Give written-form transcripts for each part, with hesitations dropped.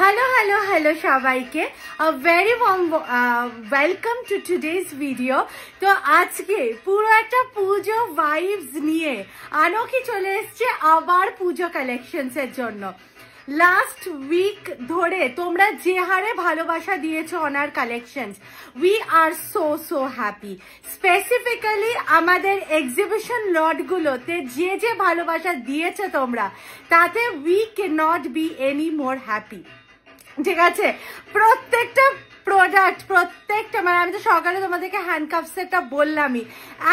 Hello সবাইকে a very warm welcome to today's video তো আজকে পুরো একটা পূজো ভাইবস নিয়ে আনকি চলে এসেছে আবার পূজো কালেকশনস এর জন্য লাস্ট উইক ধরে তোমরা যে হারে ভালোবাসা দিয়েছো honour collections we are so happy specifically আমাদের এক্সিবিশন লট গুলোতে যে ভালোবাসা দিয়েছো তোমরা তাতে we can not be any more happy ঠিক আছে প্রত্যেকটা প্রোডাক্ট প্রত্যেকটা মানে আমি তো সকালে তোমাদেরকে হ্যান্ডকাফ সেটটা বললামই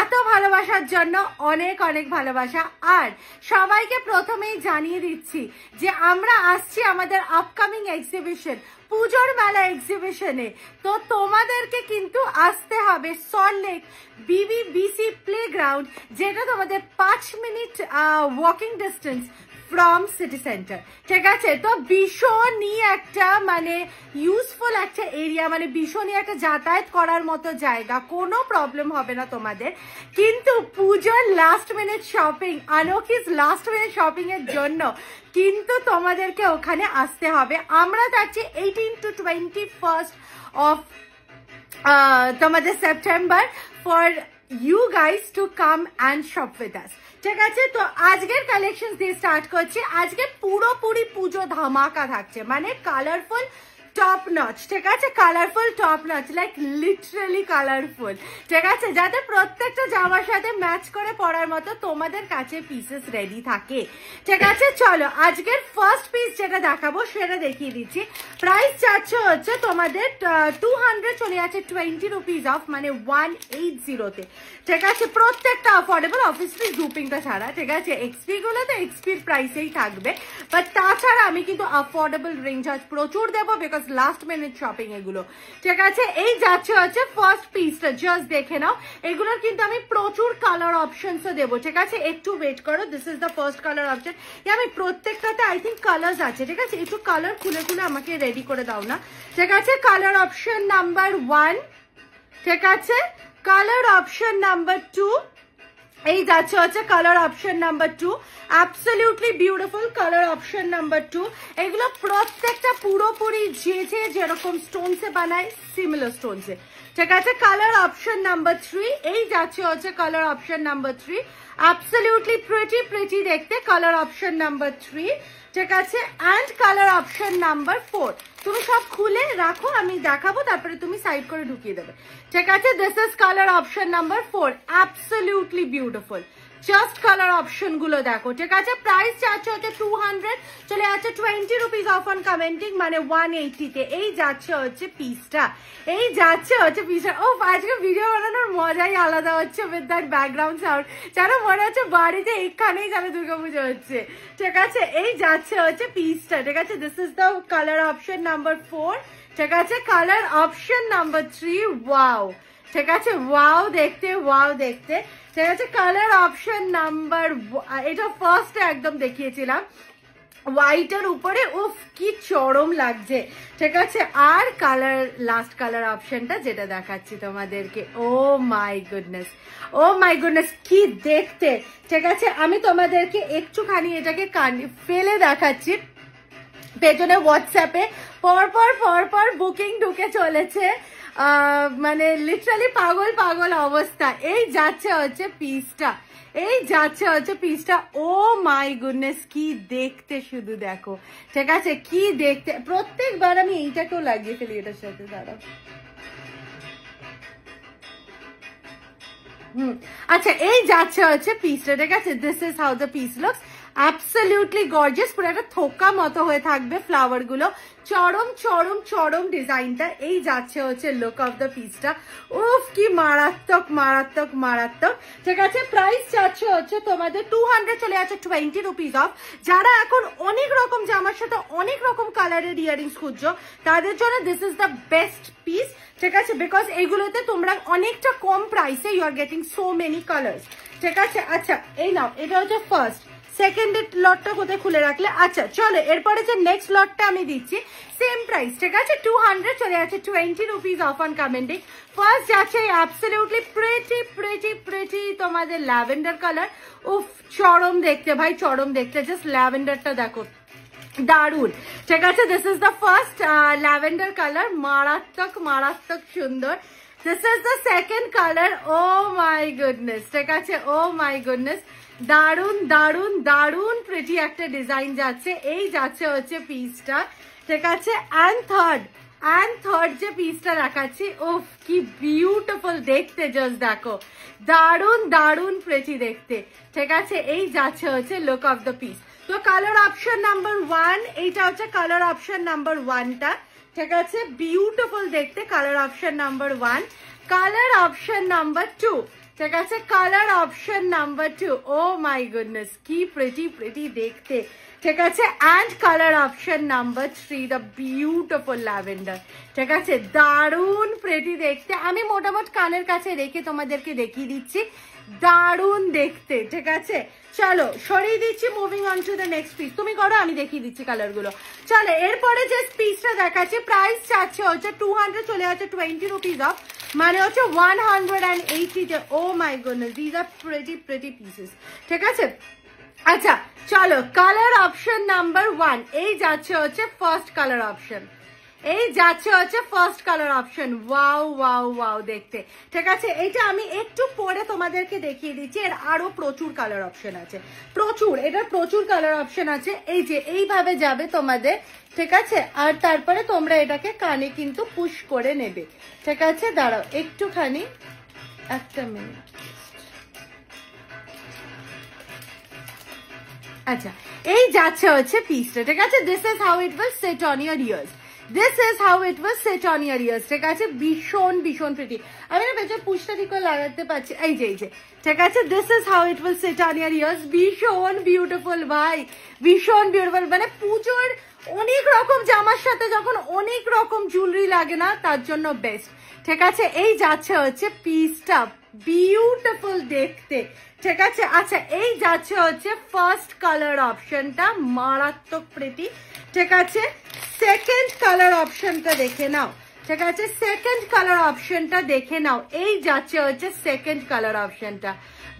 এত ভালোবাসার জন্য অনেক ভালোবাসা আর সবাইকে প্রথমেই জানিয়ে দিচ্ছি যে আমরা আসছি আমাদের আপকামিং এক্সিবিশন পুজোর মেলা এক্সিবিশনে তো তোমাদেরকে কিন্তু আসতে হবে সল্টলেক বিবিবিসি প্লেগ্রাউন্ড যেটা তোমাদের 5 minute walking distance from city centre ঠিক আছে তো ভীষণই একটা মানে ইউজফুল একটা এরিয়া মানে ভীষণই একটা যাতায়াত করার মতো জায়গা কোনো প্রবলেম হবে না তোমাদের কিন্তু পুজোর লাস্ট মিনিট শপিং আনকিস লাস্ট মিনিট শপিং এর জন্য কিন্তু তোমাদেরকে ওখানে আসতে হবে আমরা যাচ্ছি 18 to 21st অফ তোমাদের September for you guys to come and shop with us ঠিক আছে তো আজকের কালেকশন দিয়ে স্টার্ট করছি আজকে পুরোপুরি পুজো ধামাকা থাকছে মানে কালারফুল টপ নচ ঠিক আছে colourful top notch like literally colourful ঠিক আছে যাতে প্রত্যেকটা জামার সাথে ম্যাচ করে পরার মতো তোমাদের কাছে পিসেস রেডি থাকে ঠিক আছে চলো আজকের ফার্স্ট পিস যেটা দেখাবো সেটা দেখিয়ে দিচ্ছি প্রাইস চাচ্ছে হচ্ছে তোমাদের 200 চলে যাচ্ছে 20 রুপিস অফ মানে 180 তে ঠিক আছে প্রত্যেকটা অ্যাফোর্ডেবল অবভিয়াসলি জুপিংটা ছাড়া ঠিক আছে এক্সপি গুলোতে এক্সপির প্রাইসেই থাকবে বাট তাছাড়া আমি কিন্তু অ্যাফোর্ডেবল রেঞ্জ আজ প্রচুর দেবো বিকজ লাস্ট মিনিট শপিং এগুলো ঠিক আছে এই যাচ্ছে হচ্ছে ফার্স্ট পিসটা জাস্ট দেখে নাও এগুলোর কিন্তু আমি প্রচুর কালার অপশনসও দেবো ঠিক আছে একটু ওয়েট করো this is the first colour option আমি প্রত্যেকটাতে আই থিঙ্ক কালার্স আছে ঠিক আছে একটু কালার খুলে আমাকে রেডি করে দাও না ঠিক আছে কালার অপশন নাম্বার 1 ঠিক আছে কালার অপশন নাম্বার 2 এই যাচ্ছে হচ্ছে colour option number 2 absolutely beautiful colour option number 2 এগুলো প্রত্যেকটা পুরোপুরি যেরকম স্টোনসে বানায় সিমিলার স্টোনসে ঠিক আছে কালার অপশন নাম্বার 3 এই যাচ্ছে হচ্ছে colour option number 3 absolutely pretty দেখতে কালার অপশন নাম্বার 3 ঠিক আছে অ্যান্ড কালার অপশন নাম্বার 4 তুমি সব খুলে রাখো আমি দেখাবো তারপরে তুমি সাইড করে ঢুকিয়ে দেবে ঠিক আছে this is colour option number 4 absolutely beautiful just colour option গুলো দেখো ঠিক আছে প্রাইস চার্জ হচ্ছে 200 চলে যাচ্ছে 20 রুপিস অফ অন কমেন্টিং মানে 180 তে এই যাচ্ছে হচ্ছে পিসটা এই যাচ্ছে হচ্ছে পিসটা ও আজকে ভিডিও বানানোর মজাই আলাদা হচ্ছে উইথ দ্যাট ব্যাকগ্রাউন্ড সাউন্ড যেন মনে হচ্ছে বাড়িতে এখানেই যেন দুর্গাপুজো হচ্ছে ঠিক আছে এই যাচ্ছে হচ্ছে পিসটা ঠিক আছে this is the colour option number 4 ঠিক আছে কালার অপশন নাম্বার 3 ওয়াও ঠিক আছে ওয়াও দেখতে ঠিক আছে কালার অপশন নাম্বার এটা ফার্স্ট একদম দেখিয়েছিলাম হোয়াইটের উপরে উফ কি চরম লাগছে ঠিক আছে আর কালার লাস্ট কালার অপশনটা যেটা দেখাচ্ছি তোমাদেরকে ও মাই গুডনেস কি দেখতে ঠিক আছে আমি তোমাদেরকে একটুখানি এটাকে ফেলে দেখাচ্ছি পেছনে হোয়াটসঅ্যাপে পরপর বুকিং ঢুকে চলেছে মানে লিটারালি পাগল অবস্থা এই যাচ্ছে হচ্ছে পিসটা ও মাই গুডনেস কি দেখতে শুধু দেখো ঠিক আছে কি দেখতে প্রত্যেকবার আমি এইটাকেও লাগিয়ে ফেলি এটার সাথে দাঁড়াও আচ্ছা এই যাচ্ছে হচ্ছে পিসটা ঠিক আছে this is how the piece looks absolutely gorgeous পুরো একটা থোকা মতো হয়ে থাকবে ফ্লাওয়ার গুলো চরম ডিজাইনটা এই যাচ্ছে হচ্ছে লুক অফ দ্য পিসটা উফ কি মারাত্মক ঠিক আছে প্রাইস যাচ্ছে হচ্ছে তোমাদের 200 চলে যাচ্ছে 20 রুপিস অফ যারা এখন অনেক রকম জামার সাথে অনেক রকম কালারের ইয়ারিংস খুঁজছো তাদের জন্য this is the best piece ঠিক আছে বিকজ এগুলোতে তোমরা অনেকটা কম প্রাইসে you are getting so many colours ঠিক আছে আচ্ছা এই নাও এটা হচ্ছে ফার্স্ট সেকেন্ড লটটা কোথায় খুলে রাখলে আচ্ছা চলো এরপরে যে নেক্সট লটটা আমি দিচ্ছি সেম প্রাইস ঠিক আছে 200 চলে যাচ্ছে 20 rupees of on commenting first যাচ্ছে অ্যাবসলিউটলি প্রিটি তোমাদের ল্যাভেন্ডার কালার উফ চরম দেখতে ভাই চরম দেখতে জাস্ট ল্যাভেন্ডারটা দেখো দারুন, ঠিক আছে। This is the first lavender colour, মারাত্মক মারাত্মক সুন্দর। This is the second colour, oh my goodness, ঠিক আছে, ও মাই গুডনেস, দারুন দারুন দারুন প্রিটি একটা ডিজাইন যাচ্ছে। এই যাচ্ছে হচ্ছে পিসটা, ঠিক আছে। অ্যান্ড থার্ড যে পিসটা দেখাচ্ছি, ওফ কি বিউটিফুল দেখতে, জাস্ট দেখো, দারুন দারুন প্রিটি দেখতে, ঠিক আছে। এই যাচ্ছে হচ্ছে লুক অফ দ্য পিস। তো কালার অপশন নাম্বার 1, এইটা হচ্ছে কালার অপশন নাম্বার 1টা, ঠিক আছে, বিউটিফুল দেখতে colour option number 1। Colour option number 2, ঠিক আছে, colour option number 2, oh my goodness কি প্রিটি দেখতে, ঠিক আছে। And colour option number 3, the beautiful lavender, ঠিক আছে, দারুন প্রিটি দেখতে। আমি মোটামুটি কানের কাছে রেখে তোমাদেরকে দেখিয়ে দিচ্ছি, দারুন দেখতে, ঠিক আছে। চলো সরিয়ে দিচ্ছি, moving on to the next piece. তুমি করো, আমি দেখিয়ে দিচ্ছি কালার গুলো। চলো এরপরে যে পিসটা দেখাচ্ছি, প্রাইস চাচ্ছে হচ্ছে 200, চলে যাচ্ছে 20 রুপিস অফ, মানে হচ্ছে 180। Oh my goodness, this are pretty pieces, ঠিক আছে। আচ্ছা চলো কালার অপশন নাম্বার 1, এই যাচ্ছে হচ্ছে ফার্স্ট কালার অপশন, এই যাচ্ছে হচ্ছে first colour option. Wow wow wow দেখতে, ঠিক আছে। এইটা আমি একটু পরে তোমাদেরকে দেখিয়ে দিচ্ছি, এর আরো প্রচুর কালার অপশন আছে, প্রচুর, এটার প্রচুর কালার অপশন আছে। এই যে এইভাবে যাবে তোমাদের, ঠিক আছে, আর তারপরে তোমরা এটাকে কানে কিন্তু পুশ করে নেবে, ঠিক আছে। দাঁড়াও একটুখানি, একটা মিনিট। আচ্ছা এই যাচ্ছে হচ্ছে পিসটা, ঠিক আছে। This is how it will sit on your years, this is how it was set on year years, ঠিক আছে। ভীষণ ভীষণ প্রিটি, আমি না পেছনে পুশটা ঠিক করে লাগাতে পারছি, এই যে ঠিক আছে। This is how it will set on year years, ভীষণ বিউটিফুল ভাই, ভীষণ বিউটিফুল। মানে পুজোর অনেক রকম জামার সাথে যখন অনেক রকম জুয়েলারি লাগে না, তার জন্য বেস্ট, ঠিক আছে। এই যাচ্ছে হচ্ছে পিসটা, বিউটিফুল দেখতে, ঠিক আছে। আচ্ছা এই যাচ্ছে হচ্ছে ফার্স্ট কালার অপশনটা, মারাত্মক প্রিটি, ঠিক আছে। সেকেন্ড কালার অপশনটা দেখে নাও, ঠিক আছে, সেকেন্ড কালার অপশনটা দেখে নাও। এই যাচ্ছে হচ্ছে সেকেন্ড কালার অপশনটা,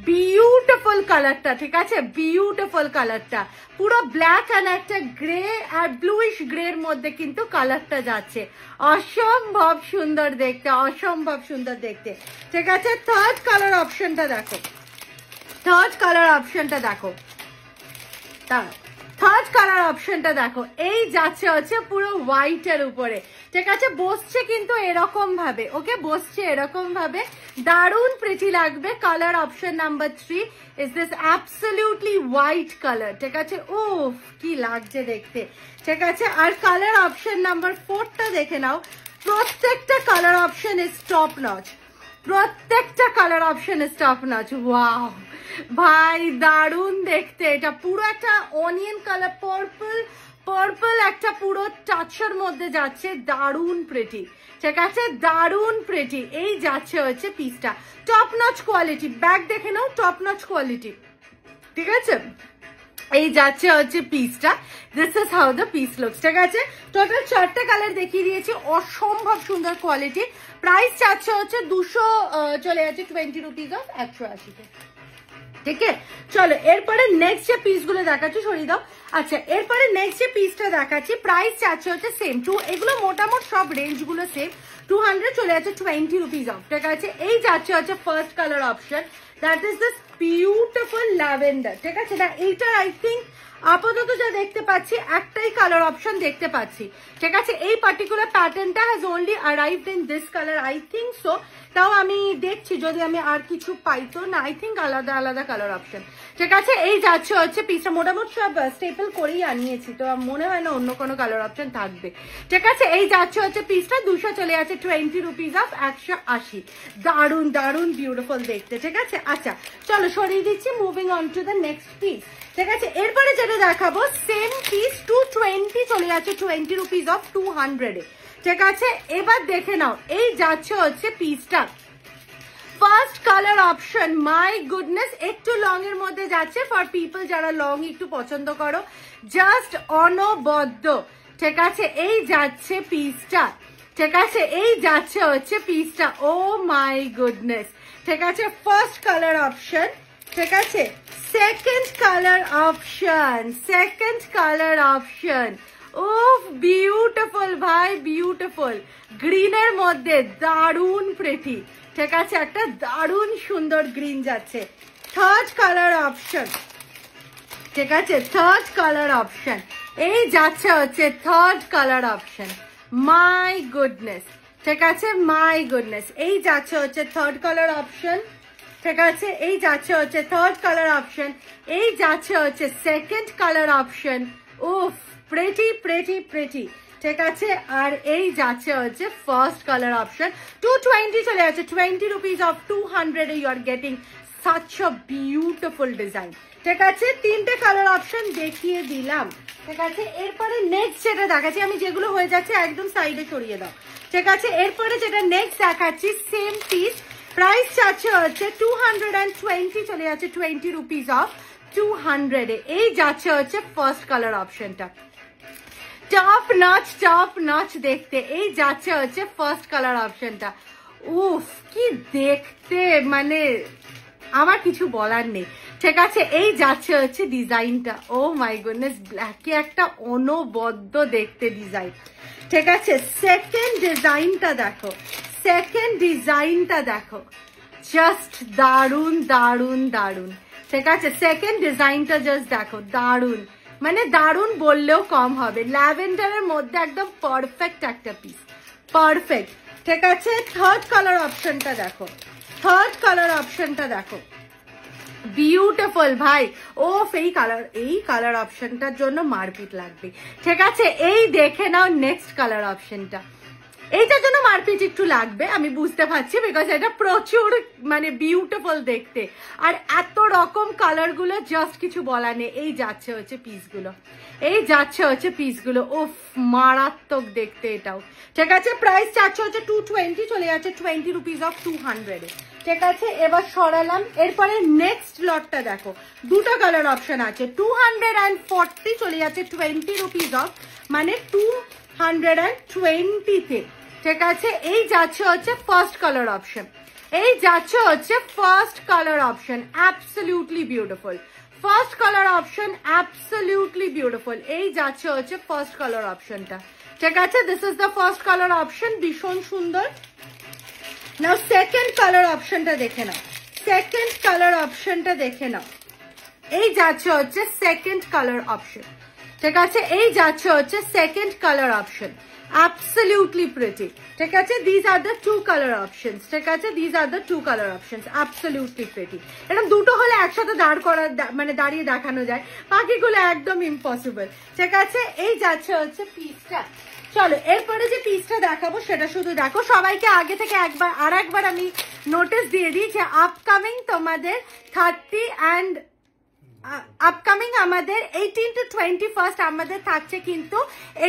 বিউটিফুল কালারটা, ঠিক আছে, বিউটিফুল কালারটা, পুরো ব্ল্যাক অ্যান্ড একটা গ্রে আর ব্লুইশ গ্রের মধ্যে কিন্তু কালারটা যাচ্ছে, অসম্ভব সুন্দর দেখতে, অসম্ভব সুন্দর দেখতে, ঠিক আছে। থার্ড কালার অপশনটা দেখো, থার্ড কালার অপশনটা দেখো, থার্ড কালার অপশনটা দেখো। এই যাচ্ছে হচ্ছে পুরো হোয়াইটের উপরে, ঠিক আছে, বসছে কিন্তু এরকম ভাবে, ওকে, বসছে এরকম ভাবে, দারুন প্রিটি লাগবে। Colour option number 3 is this absolutely white colour, ঠিক আছে, উফ কি লাগছে দেখতে, ঠিক আছে। আর কালার অপশন নাম্বার 4টা দেখে নাও, প্রত্যেকটা colour option is top notch, প্রত্যেকটা colour option is top notch. Wow ভাই দারুন দেখতে, এটা পুরো একটা অনিয়ন কালার, পার্পল একটা পুরো টাচের মধ্যে যাচ্ছে, দারুন প্রিটি, ঠিক আছে, দারুন প্রিটি। এই যাচ্ছে হচ্ছে পিসটা, টপ নচ কোয়ালিটি, ব্যাগ দেখে নাও, টপ নচ কোয়ালিটি, ঠিক আছে। এই যাচ্ছে হচ্ছে পিসটা, this is how the piece looks, ঠিক আছে। টোটাল 4টা কালার দেখিয়ে দিয়েছি, অসম্ভব সুন্দর কোয়ালিটি। প্রাইস চাচ্ছে হচ্ছে 200, চলে যাচ্ছে 20 রুপিস অফ 180-তে, ঠিক আছে। চলো এরপরে নেক্সট যে পিস গুলো দেখাচ্ছি, সরিয়ে দাও। আচ্ছা এরপরে নেক্সট যে পিসটা দেখাচ্ছি, প্রাইস চাচ্ছে হচ্ছে সেম, এগুলো মোটামুটি সব রেঞ্জ গুলো সেম, 200, চলে যাচ্ছে 20 রুপিস অফ, ঠিক আছে। এই যাচ্ছে হচ্ছে first colour option, that is this beautiful lavender, ঠিক আছে। না এইটার আই থিঙ্ক আপাতত যা দেখতে পাচ্ছি একটাই কালার অপশন দেখতে পাচ্ছি, ঠিক আছে। এই পার্টিকুলার প্যাটার্নটা has only arrived in this colour, I think so. তাও আমি দেখছি যদি আমি আর কিছু পাই তো, না আই থিঙ্ক আলাদা আলাদা কালার অপশন, ঠিক আছে। এই যাচ্ছে হচ্ছে পিসটা, মোটামুটি সব স্টেপল করেই আনিয়েছি, তো মনে হয় না অন্য কোনো কালার অপশন থাকবে, ঠিক আছে। এই যাচ্ছে হচ্ছে পিসটা, 200, চলে যাচ্ছে 20 রুপিস অফ 180, দারুন দারুন বিউটিফুল দেখতে, ঠিক আছে। আচ্ছা চলো সরিয়ে দিচ্ছি, moving on to the next piece, ঠিক আছে। এরপরে যেটা দেখাবো সেম পিস, 220, চলে যাচ্ছে 20 রুপিস অফ 200-এ, ঠিক আছে। এবার দেখে নাও, এই যাচ্ছে হচ্ছে পিসটা, first colour option, my goodness, একটু লং এর মধ্যে যাচ্ছে, ফর পিপল যারা লং একটু পছন্দ করো, জাস্ট অনবদ্য, ঠিক আছে। এই যাচ্ছে পিসটা, ঠিক আছে, এই যাচ্ছে হচ্ছে পিসটা, ও মাই গুডনেস, ঠিক আছে। ফার্স্ট কালার অপশন, ঠিক আছে, সেকেন্ড কালার অপশন, ও বিউটিফুল ভাই, বিউটিফুল গ্রিনের মধ্যে দারুন প্রেটি। ঠিক আছে, একটা দারুন সুন্দর গ্রিন যাচ্ছে। থার্ড কালার অপশন, ঠিক আছে, থার্ড কালার অপশন, এই যাচ্ছে হচ্ছে থার্ড কালার অপশন। মাই গুডনেস, ঠিক আছে, মাই গুডনেস, এই যাচ্ছে হচ্ছে থার্ড কালার অপশন। ঠিক আছে, এই যাচ্ছে হচ্ছে থার্ড কালার অপশন, এই যাচ্ছে হচ্ছে সেকেন্ড কালার অপশন। উফ, প্রেটি প্রেটি প্রেটি। ঠিক আছে, আর এই যাচ্ছে হচ্ছে ফার্স্ট কালার অপশন। 220 চলে যাচ্ছে, 20 rupees off 200 you are getting such a beautiful design। ঠিক আছে, তিনটে কালার অপশন দেখিয়ে দিলাম। ঠিক আছে, এরপরে নেক্সট যেটা দেখাচ্ছি, আমি যেগুলো হয়ে যাচ্ছে একদম সাইডে সরিয়ে দাও। ঠিক আছে, এরপরে যেটা নেক্সট দেখাচ্ছি সেম পিস, প্রাইস যাচ্ছে হচ্ছে 220 চলে যাচ্ছে, 20 রুপিস অফ 200 এ। এই যাচ্ছে হচ্ছে ফার্স্ট কালার অপশনটা, টপ নচ দেখতে। এই যাচ্ছে হচ্ছে ফার্স্ট কালার অপশনটা। উফ, কি দেখতে, মানে আমার কিছু বলার নেই। ঠিক আছে, এই যাচ্ছে হচ্ছে ডিজাইনটা। ও মাই গুডনেস, ব্ল্যাকে একটা অনবদ্য দেখতে ডিজাইন। ঠিক আছে, সেকেন্ড ডিজাইনটা দেখো, সেকেন্ড ডিজাইনটা দেখো, জাস্ট দারুন দারুন দারুন। ঠিক আছে, সেকেন্ড ডিজাইনটা জাস্ট দেখো, দারুন, মানে দারুন বললেও কম হবে। ল্যাভেন্ডারের মধ্যে একদম পারফেক্ট একটা পিস, পারফেক্ট। ঠিক আছে, থার্ড কালার অপশনটা দেখো, থার্ড কালার অপশনটা দেখো, বিউটিফুল ভাই। ও এই কালার অপশনটার জন্য মারপিট লাগবে। ঠিক আছে, এই দেখে নাও নেক্সট কালার অপশনটা, এইটার জন্য মারপিট একটু লাগবে আমি বুঝতে পারছি, বিকজ এটা প্রচুর মানে বিউটিফুল দেখতে, আর এত রকম কালার গুলো জাস্ট কিছু বলা নেই। এই যাচ্ছে হচ্ছে পিসগুলো, এই যাচ্ছে হচ্ছে পিসগুলো, ওফ মারাত্মক দেখতে এটাও। ঠিক আছে, প্রাইস যাচ্ছে হচ্ছে 220 চলে যাচ্ছে 20 রুপিস অফ 200 এ। ঠিক আছে, এবার সরালাম। এরপরে নেক্সট লটটা দেখো, দুটো কালার অপশন আছে, 240 চলে যাচ্ছে 20 রুপিস অফ, মানে 220 তে। ঠিক আছে, এই যাচ্ছে হচ্ছে ফার্স্ট কালার অপশন, এই যাচ্ছে হচ্ছে first colour option, absolutely beautiful. First colour option absolutely beautiful, এই যাচ্ছে হচ্ছে ফার্স্ট কালার অপশনটা। ঠিক আছে, this is the first colour option, ভীষণ সুন্দর। নাও সেকেন্ড কালার অপশনটা দেখে নাও, সেকেন্ড কালার অপশনটা দেখে নাও, এই যাচ্ছে হচ্ছে সেকেন্ড কালার অপশন। ঠিক আছে, এই যাচ্ছে হচ্ছে second colour option, absolutely pretty। ঠিক আছে, these are the two color options। ঠিক আছে, these are the two color options, absolutely pretty। এরকম দুটো হলে একসাথে মানে দাঁড়িয়ে দেখানো যায়, বাকিগুলো একদম ইম্পসিবল। ঠিক আছে, এই যাচ্ছে হচ্ছে পিসটা। চলো এরপরে যে পিসটা দেখাবো সেটা শুধু দেখো। সবাইকে আগে থেকে একবার আমি নোটিস দিয়ে দিই যে আপকামিং তোমাদের 30 অ্যান্ড আপকামিং আমাদের 18 to 21 আমাদের থাকছে কিন্তু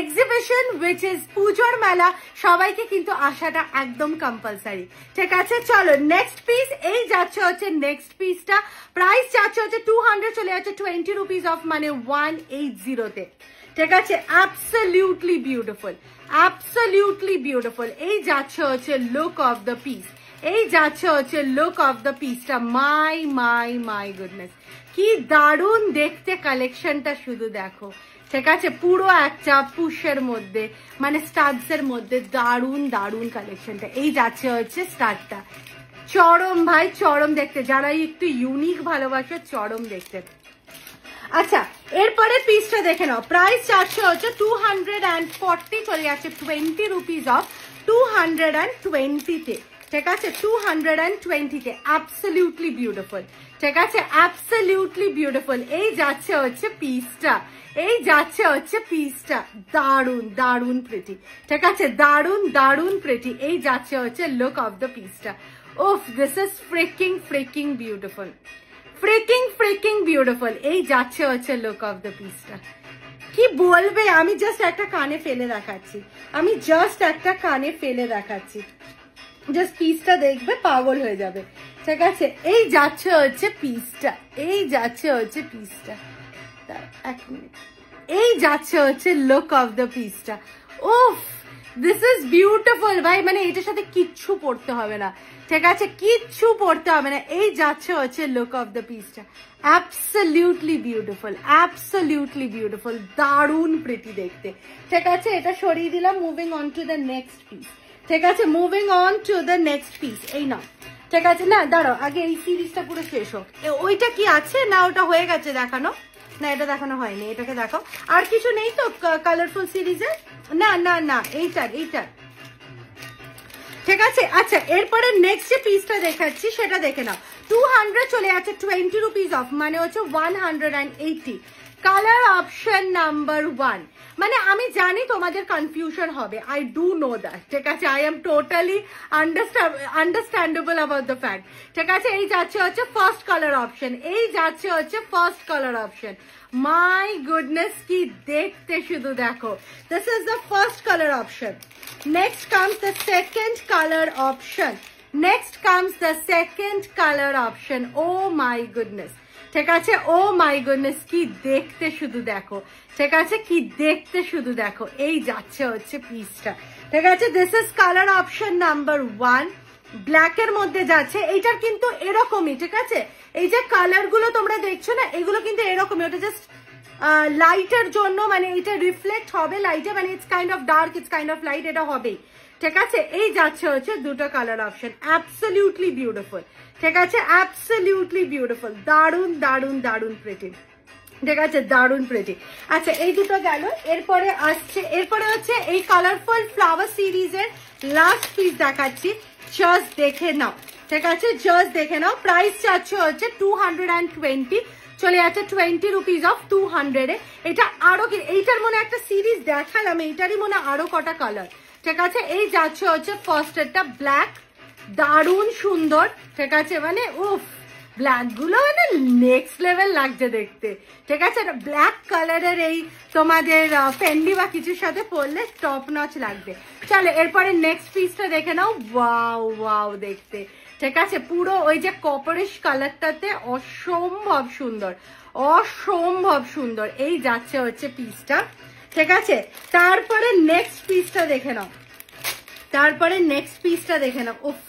এক্সিবিশন, উইচ ইজ পুজোর মেলা। সবাইকে কিন্তু আসাটা একদম কম্পালসারি। ঠিক আছে, চলো নেক্সট পিস, এই যাচ্ছে হচ্ছে নেক্সট পিসটা, প্রাইস যাচ্ছে হচ্ছে 200 চলে যাচ্ছে 20 রুপিস অফ, মানে 180 তে। ঠিক আছে, অ্যাবসলিউটলি বিউটিফুল, অ্যাবসলিউটলি বিউটিফুল। এই যাচ্ছে হচ্ছে লুক অফ দ্য পিস, এই যাচ্ছে হচ্ছে লুক অফ দ্য পিসটা। মাই মাই মাই গুডনেস, কি দারুণ দেখতে কালেকশনটা, শুধু দেখো। ঠিক আছে, পুরো একটা পুশের মধ্যে, মানে স্টাডস এর মধ্যে দারুণ দারুণ কালেকশনটা। এই যাচ্ছে হচ্ছে স্টার্টটা, চরম ভাই চরম দেখতে, যারা একটু ইউনিক ভালোবাসে চরম দেখতে। আচ্ছা, এরপরে পিসটা দেখে নাও, প্রাইস যাচ্ছে হচ্ছে 240 চলে যাচ্ছে 20 রুপিস অফ 220 তে। ঠিক আছে, 220 তে, অ্যাবসলিউটলি বিউটিফুল। ঠিক আছে, অ্যাবসলিউটলি বিউটিফুল। এই যাচ্ছে হচ্ছে পিসটা, এই যাচ্ছে হচ্ছে পিসটা, দারুন দারুন প্রিটি। ঠিক আছে, দারুন দারুন প্রিটি। এই যাচ্ছে হচ্ছে লুক অফ দ্য পিসটা। ওফ, this is freaking beautiful, freaking beautiful. এই যাচ্ছে হচ্ছে লুক অফ দ্য পিসটা, কি বলবে, আমি জাস্ট একটা কানে ফেলে দেখাচ্ছি, আমি জাস্ট একটা কানে ফেলে দেখাচ্ছি, জাস্ট পিসটা দেখবে পাগল হয়ে যাবে। ঠিক আছে, এই যাচ্ছে হচ্ছে পিসটা, এই যাচ্ছে হচ্ছে পিসটা, এক মিনিট, এই যাচ্ছে হচ্ছে লুক অফ দ্য পিসটা। উফ দিস ইজ বিউটিফুল ভাই, মানে এটার সাথে কিচ্ছু পড়তে হবে না, ঠিক আছে, কিচ্ছু পড়তে হবে না। এই যাচ্ছে হচ্ছে লুক অফ দ্য পিসটা, অ্যাবসলিউটলি বিউটিফুল, অ্যাবসলিউটলি বিউটিফুল, দারুণ প্রিটি দেখতে, ঠিক আছে। এটা সরিয়ে দিলাম, moving on to the next piece, ঠিক আছে, moving on to the next piece. এই না, ঠিক আছে, না দাঁড়াও, আগে এই সিরিজটা পুরো শেষ হোক। ওইটা কি আছে না, ওটা হয়ে গেছে দেখানো, না এটা দেখানো হয়নি, এটাকে দেখাও। আর কিছু নেই তো কালারফুল সিরিজে? না না না, এইটার, ঠিক আছে। আচ্ছা, এরপরে নেক্সট যে পিসটা দেখাচ্ছি সেটা দেখে নাও। 200 চলে যাচ্ছে 20 রুপিস অফ, মানে হচ্ছে 180। কালার অপশন নাম্বার 1, মানে আমি জানি তোমাদের কনফিউশন হবে, আই ডু নো দ্যাট, ঠিক আছে, I am totally understandable about the fact, ঠিক আছে। এই যাচ্ছে হচ্ছে ফার্স্ট কালার অপশন, এই যাচ্ছে হচ্ছে ফার্স্ট কালার অপশন। মাই গুডনেস, কি দেখতে শুধু দেখো, this is the first colour option. Next comes the second color option. Next comes the second color option. Oh my goodness. ঠিক আছে, ও মাই গুডনেস, কি দেখতে শুধু দেখো, ঠিক আছে, কি দেখতে শুধু দেখো। এই যাচ্ছে হচ্ছে পিসটা, ঠিক আছে। This is colour option number 1, black এর মধ্যে যাচ্ছে। এইটার কিন্তু এরকমই, ঠিক আছে, এই যে কালার গুলো তোমরা দেখছো না, এগুলো কিন্তু এরকমই, ওটা জাস্ট লাইটের জন্য, মানে এটা রিফ্লেক্ট হবে লাইটে, মানে it's kind of dark, it's kind of light, এটা হবেই, ঠিক আছে। এই যাচ্ছে হচ্ছে দুটো কালার অপশন, অ্যাবসলিউটলি বিউটিফুল, ঠিক আছে, অ্যাবসলিউটলি বিউটিফুল, দারুন দারুন দারুন প্রিটি, ঠিক আছে, দারুন প্রিটি। আচ্ছা, এই দুটো গেল। এরপরে আসছে, এরপরে হচ্ছে এই কালারফুল ফ্লাওয়ার সিরিজের লাস্ট পিস দেখাচ্ছি, জাস্ট দেখে নাও, ঠিক আছে, জাস্ট দেখে নাও। প্রাইস চাচ্ছে হচ্ছে 220, চলে যাচ্ছে 20 রুপিস অফ 200-এ। এটা আরো কি, এইটার মনে একটা সিরিজ দেখালাম, এইটারই মনে আরো কটা কালার, ঠিক আছে। এই যাচ্ছে হচ্ছে ফার্স্ট একটা ব্ল্যাক, দারুণ সুন্দর, ঠিক আছে, মানে উফ, ব্ল্যাক গুলো মানে নেক্সট লেভেল লাগছে দেখতে, ঠিক আছে। ব্ল্যাক কালারের এই তোমাদের ফেন্ডি বা কিছুর সাথে পরলে টপ নচ লাগবে। চলো এরপরে নেক্সট পিসটা দেখে নাও। ওয়াও ওয়াও দেখতে, ঠিক আছে, পুরো ওই যে কপারিশ কালারটাতে অসম্ভব সুন্দর, অসম্ভব সুন্দর। এই যাচ্ছে হচ্ছে পিসটা, ঠিক আছে। তারপরে নেক্সট পিসটা দেখে নাও, তারপরে নেক্সট পিসটা দেখে নাও। উফ,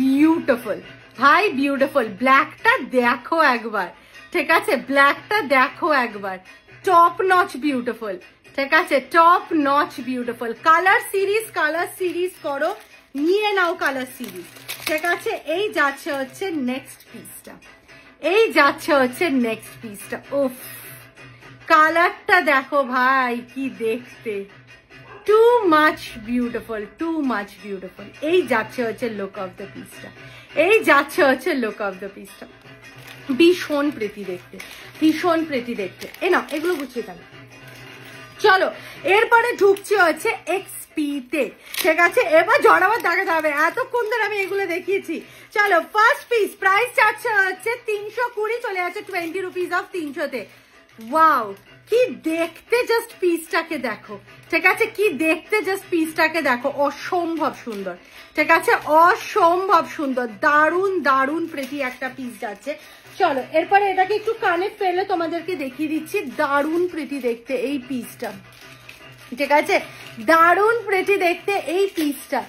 বিউটিফুল ভাই, বিউটিফুল। ব্ল্যাকটা দেখো একবার, ঠিক আছে, ব্ল্যাকটা দেখো একবার, টপ নচ বিউটিফুল, ঠিক আছে, top notch beautiful. Colour series করো, নিয়ে নাও কালার সিরিজ, ঠিক আছে। এই যাচ্ছে হচ্ছে নেক্সট পিসটা, এই যাচ্ছে হচ্ছে নেক্সট পিসটা। উফ, কালারটা দেখো ভাই, কি দেখতে, too much beautiful, too much beautiful. এই যাচ্ছে হচ্ছে লুক অফ দ্য পিসটা, এই যাচ্ছে হচ্ছে লুক অফ দ্য পিসটা, ভীষণ প্রীতি দেখতে, ভীষণ প্রীতি দেখতে। এ না, এগুলো গুছিয়ে দেন। চলো এরপরে ঢুকছি হচ্ছে এক্সপিতে, ঠিক আছে। এবার জড়াবার দেখাতে হবে, এতক্ষণ ধরে আমি এগুলো দেখিয়েছি। চলো ফার্স্ট পিস, প্রাইস চাচ্ছে হচ্ছে 320, চলে যাচ্ছে 20 রুপিস অফ 300-তে। ওয়াও, কি দেখতে জাস্ট পিসটাকে দেখো, ঠিক আছে, কি দেখতে জাস্ট পিসটাকে দেখো, অসম্ভব সুন্দর, ঠিক আছে, অসম্ভব সুন্দর, দারুন দারুন প্রীতি একটা পিস যাচ্ছে। চলো এরপরে এটাকে একটু কানে ফেলে তোমাদেরকে দেখিয়ে দিচ্ছি, দারুন প্রীতি দেখতে এই পিসটা, ঠিক আছে, দারুন প্রীতি দেখতে এই পিসটা।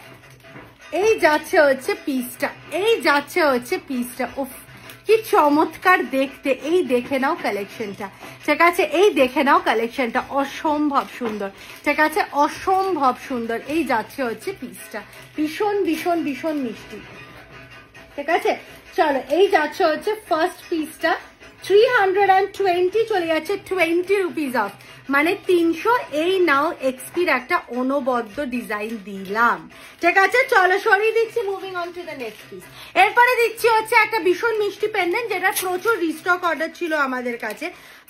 এই যাচ্ছে হচ্ছে পিসটা, এই যাচ্ছে হচ্ছে পিসটা। উফ, কি চমৎকার দেখতে। এই দেখে নাও কালেকশনটা, ঠিক আছে, এই দেখে নাও কালেকশনটা, অসম্ভব সুন্দর, ঠিক আছে, অসম্ভব সুন্দর। এই যাচ্ছে হচ্ছে পিসটা, ভীষণ ভীষণ ভীষণ মিষ্টি, ঠিক আছে। চলো এই যাচ্ছে হচ্ছে ফার্স্ট পিসটা, 320, চলে যাচ্ছে 20 রুপিস অফ, মানে 300। এই নাও এক্সপির একটা অনবদ্য ডিজাইন দিলাম, ঠিক আছে। চলো সরিয়ে দিচ্ছি, moving on to the next piece. এরপরে দিচ্ছি হচ্ছে একটা ভীষণ মিষ্টি পেন্ডেন্ট, যেটা প্রচুর রিস্টক অর্ডার ছিল আমাদের কাছে।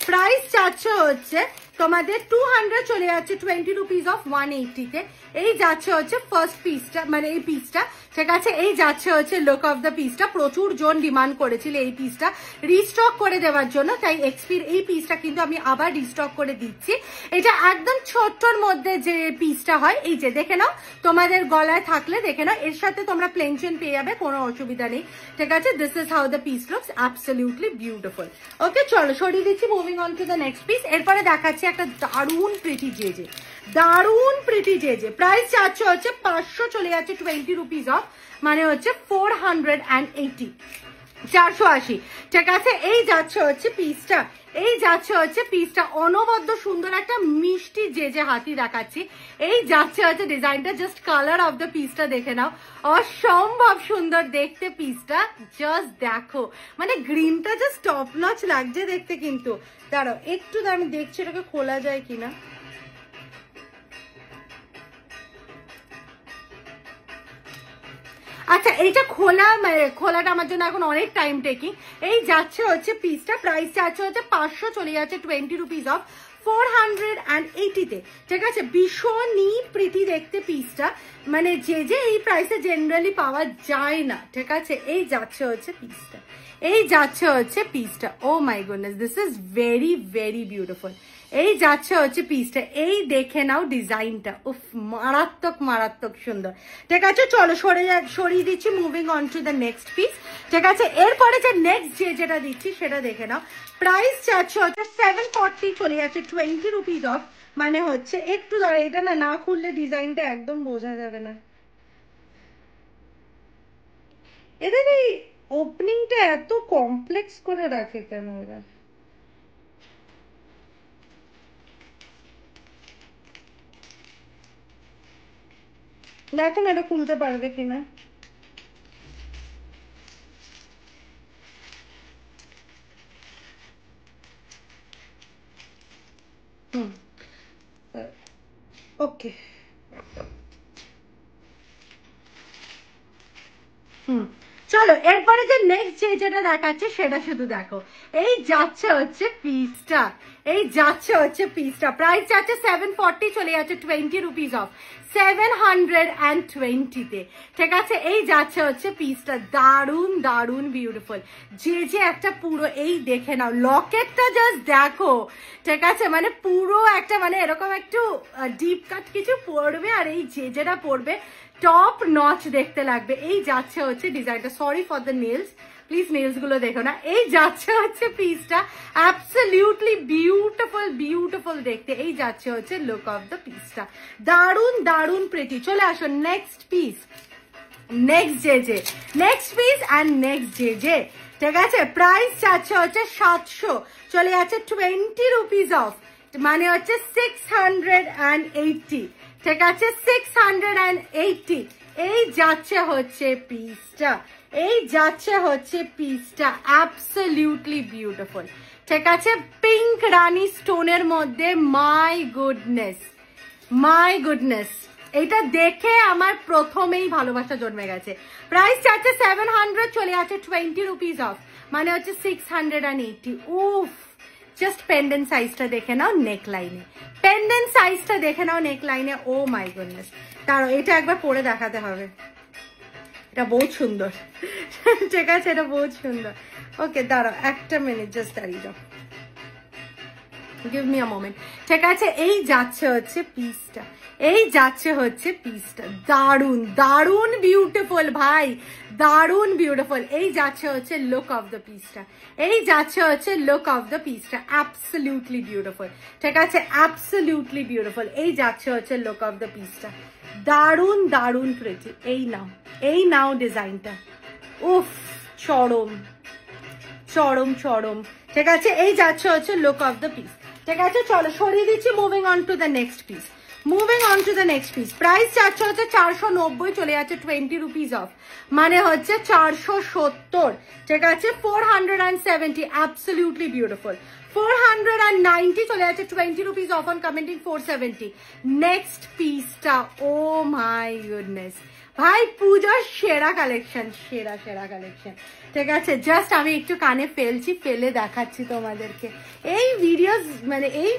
প্রাইস চাচ্ছে হচ্ছে তোমাদের 200, চলে যাচ্ছে 20 রুপিস অফ 180-তে। এই যাচ্ছে হচ্ছে ফার্স্ট পিসটা, মানে এই পিসটা, ঠিক আছে। এই যাচ্ছে হচ্ছে লুক অফ দ্য পিসটা, প্রচুর জন ডিমান্ড করেছিল এই পিসটা রিস্টক করে দেওয়ার জন্য, তাই এক্সপির এই পিসটা কিন্তু আমি আবার রিস্টক করে দিচ্ছি। এটা একদম ছোট্টর মধ্যে যে পিসটা হয়, এই যে দেখে নাও, তোমাদের গলায় থাকলে দেখে নাও, এর সাথে তোমরা প্লেন চেন পেয়ে যাবে, কোনো অসুবিধা নেই, ঠিক আছে। This is how the piece looks, absolutely beautiful. Okay, চলো সরিয়ে দিচ্ছি, moving on to the next piece. এরপরে দেখাচ্ছি একটা দারুণ প্রিটি জেজে, দারুণ প্রিটি জেজে। প্রাইস চাচ্ছে হচ্ছে 500, চলে যাচ্ছে 20 রুপিস অফ, মানে হচ্ছে 480, 480। ঠিক আছে, এই যাচ্ছে হচ্ছে পিসটা, এই যাচ্ছে হচ্ছে পিসটা অনবদ্য সুন্দর একটা মিষ্টি জেজে হাতি দেখাচ্ছি। এই যাচ্ছে হচ্ছে ডিজাইনটা, জাস্ট কালার অফ দ্য পিসটা দেখে নাও, অসম্ভব সুন্দর দেখতে পিসটা। জাস্ট দেখো, মানে গ্রিনটা জাস্ট টপ নচ লাগছে দেখতে। কিন্তু দাঁড়াও একটু, আমি দেখছি এটাকে খোলা যায় কিনা। আচ্ছা, এইটা খোলাটা আমার জন্য এখন অনেক টাইম টেকিং। এই যাচ্ছে হচ্ছে পিসটা, প্রাইস যাচ্ছে হচ্ছে 500, চলে যাচ্ছে 20 রুপিস অফ 480-তে। ঠিক আছে, ভীষণই প্রীতি দেখতে পিসটা, মানে যে এই প্রাইসে জেনারেলি পাওয়া যায় না। ঠিক আছে, এই যাচ্ছে হচ্ছে পিসটা, এই যাচ্ছে হচ্ছে পিসটা। Oh my goodness, this is very very beautiful. এই যাচ্ছে হচ্ছে পিসটা, এই দেখে নাও ডিজাইনটা, উফ মারাত্মক মারাত্মক সুন্দর। ঠিক আছে, চলো সরিয়ে দিচ্ছি, moving on to the next piece. ঠিক আছে, এরপরে যে নেক্সট যেটা দিচ্ছি সেটা দেখে নাও। প্রাইস যাচ্ছে হচ্ছে 740, চলে যাচ্ছে 20 রুপিস অফ, মানে হচ্ছে একটু ধরে, এটা না খুললে ডিজাইনটা একদম বোঝা যাবে না। এদের এই ওপেনিংটা এত কমপ্লেক্স করে রাখে কেন এরা? দেখেন এটা খুলতে পারবে কিনা। ওকে, চলো এরপরে যে নেক্সট যেটা দেখাচ্ছে সেটা শুধু দেখো। এই যাচ্ছে হচ্ছে পিসটা, এই যাচ্ছে হচ্ছে পিসটা, প্রাইস যাচ্ছে 740, চলে যাচ্ছে 20 রুপিস অফ 720-তে। ঠিক আছে, এই যাচ্ছে হচ্ছে পিসটা, দারুন দারুন বিউটিফুল যে একটা পুরো, এই দেখে নাও লকেটটা জাস্ট দেখো। ঠিক আছে, মানে পুরো একটা, মানে এরকম একটু ডিপ কাট কিছু পড়বে, আর এই যেটা পড়বে টপ নচ দেখতে লাগবে। এই যাচ্ছে হচ্ছে ডিজাইনটা, sorry for the nails, please nails গুলো দেখো না। এই যাচ্ছে হচ্ছে পিসটা, অ্যাবসলিউটলি বিউটিফুল বিউটিফুল দেখতে। এই যাচ্ছে হচ্ছে লুক অফ দ্য পিসটা, দারুন দারুন প্রিটি। চলে আসো next piece, next next piece and next ঠিক আছে, প্রাইস যাচ্ছে হচ্ছে 700, চলে যাচ্ছে 20 রুপিস অফ, মানে হচ্ছে 680। ঠিক আছে, 680। এই যাচ্ছে হচ্ছে পিসটা, এই যাচ্ছে হচ্ছে পিসটা, অ্যাবসলিউটলি বিউটিফুল। ঠিক আছে, পিঙ্ক রানী স্টোনের মধ্যে, মাই গুডনেস মাই গুডনেস, এটা দেখে আমার প্রথমেই ভালোবাসা জন্মে গেছে। প্রাইস যাচ্ছে 700, চলে যাচ্ছে 20 রুপিস অফ, মানে হচ্ছে 680। উফ, জাস্ট পেন্ডেন্ট সাইজটা দেখে নাও নেক লাইনে, পেন্ডেন্ট সাইজটা দেখে নাও নেক লাইনে। ও মাই গুডনেস, তার এটা একবার পরে দেখাতে হবে, এটা বহুত সুন্দর। ঠিক আছে, এটা বহুত সুন্দর। ওকে দাঁড়াও একটা মিনিট, জাস্ট দাঁড়িয়ে যাও, গিভ মি আ মোমেন্ট। ঠিক আছে, এই যাচ্ছে হচ্ছে পিসটা, এই যাচ্ছে হচ্ছে পিসটা, দারুন দারুন বিউটিফুল ভাই, দারুন বিউটিফুল। এই যাচ্ছে হচ্ছে লুক অফ দ্য পিসটা, এই যাচ্ছে হচ্ছে লুক অফ দ্য পিসটা, অ্যাবসলিউটলি বিউটিফুল। ঠিক আছে, অ্যাবসলিউটলি বিউটিফুল। এই যাচ্ছে হচ্ছে লুক অফ দ্য পিসটা, দারুন দারুন প্রিটি। এই নাও ডিজাইনটা, উফ চরম চরম চরম। ঠিক আছে, এই যাচ্ছে হচ্ছে লুক অফ দ্য পিস। ঠিক আছে, চলো সরিয়ে দিচ্ছি, moving on to the next piece, moving on to the next piece. Price যাচ্ছে হচ্ছে 490, চলে যাচ্ছে 20 রুপিস অফ, মানে হচ্ছে 470। ঠিক আছে, 470, অ্যাবসলিউটলি বিউটিফুল। 490, চলে যাচ্ছে 20 rupees of on commenting 470। Next পিসটা, ও মাই গুডনেস ভাই, পুজোর সেরা কালেকশন, সেরা সেরা কালেকশন। ঠিক আছে, জাস্ট আমি একটু কানে ফেলে দেখাচ্ছি তোমাদেরকে। এই ভিডিওস, মানে এই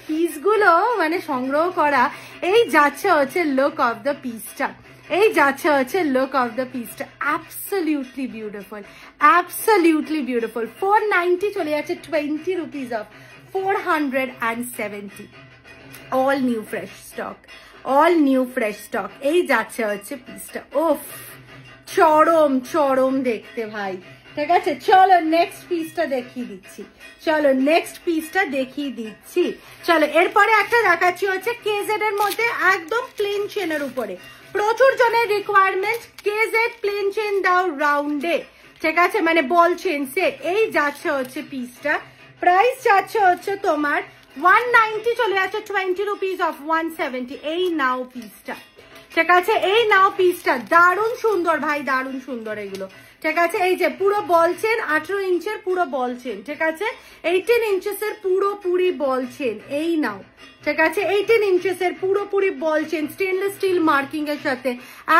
পিসগুলো মানে সংগ্রহ করা। এই যাচ্ছে হচ্ছে লুক অফ দ্য পিসটা, এই যাচ্ছে হচ্ছে লুক অফ দ্য পিসটা, অ্যাবসলিউটলি বিউটিফুল, অ্যাবসলিউটলি বিউটিফুল। 490, চলে যাচ্ছে 20 rupees of 470। All new fresh stock, all new fresh stock. এই যাচ্ছে হচ্ছে পিসটা, ওফ চরম চরম দেখতে ভাই। ঠিক আছে, চলো নেক্সট পিসটা দেখিয়ে দিচ্ছি। চলো নেক্সট পিসটা দেখিয়ে দিচ্ছি। চলো এরপরে একটা দেখাচ্ছি হচ্ছে কেজেড এর মধ্যে একদম প্লেন চেনের উপরে। প্রচুর জনের রিকোয়ারমেন্ট কেজেড প্লেন চেন দাও রাউন্ডে, ঠিক আছে, মানে বল চেন সে। এই যাচ্ছে হচ্ছে পিসটা, প্রাইস যাচ্ছে হচ্ছে তোমার 190, চলে যাচ্ছে 20 রুপিস অফ 170। এই নাও পিসটা, ঠিক আছে, এই নাও পিসটা দারুণ সুন্দর ভাই, দারুণ সুন্দর এগুলো, ঠিক আছে। এই যে পুরো বল চেন, 18 ইঞ্চের পুরো বল চেন, ঠিক আছে, 18 ইঞ্চেসের পুরোপুরি বল চেন। এই নাও, ঠিক আছে, 18 ইঞ্চেসের পুরোপুরি বল চেন, স্টেনলেস স্টিল মার্কিং এর সাথে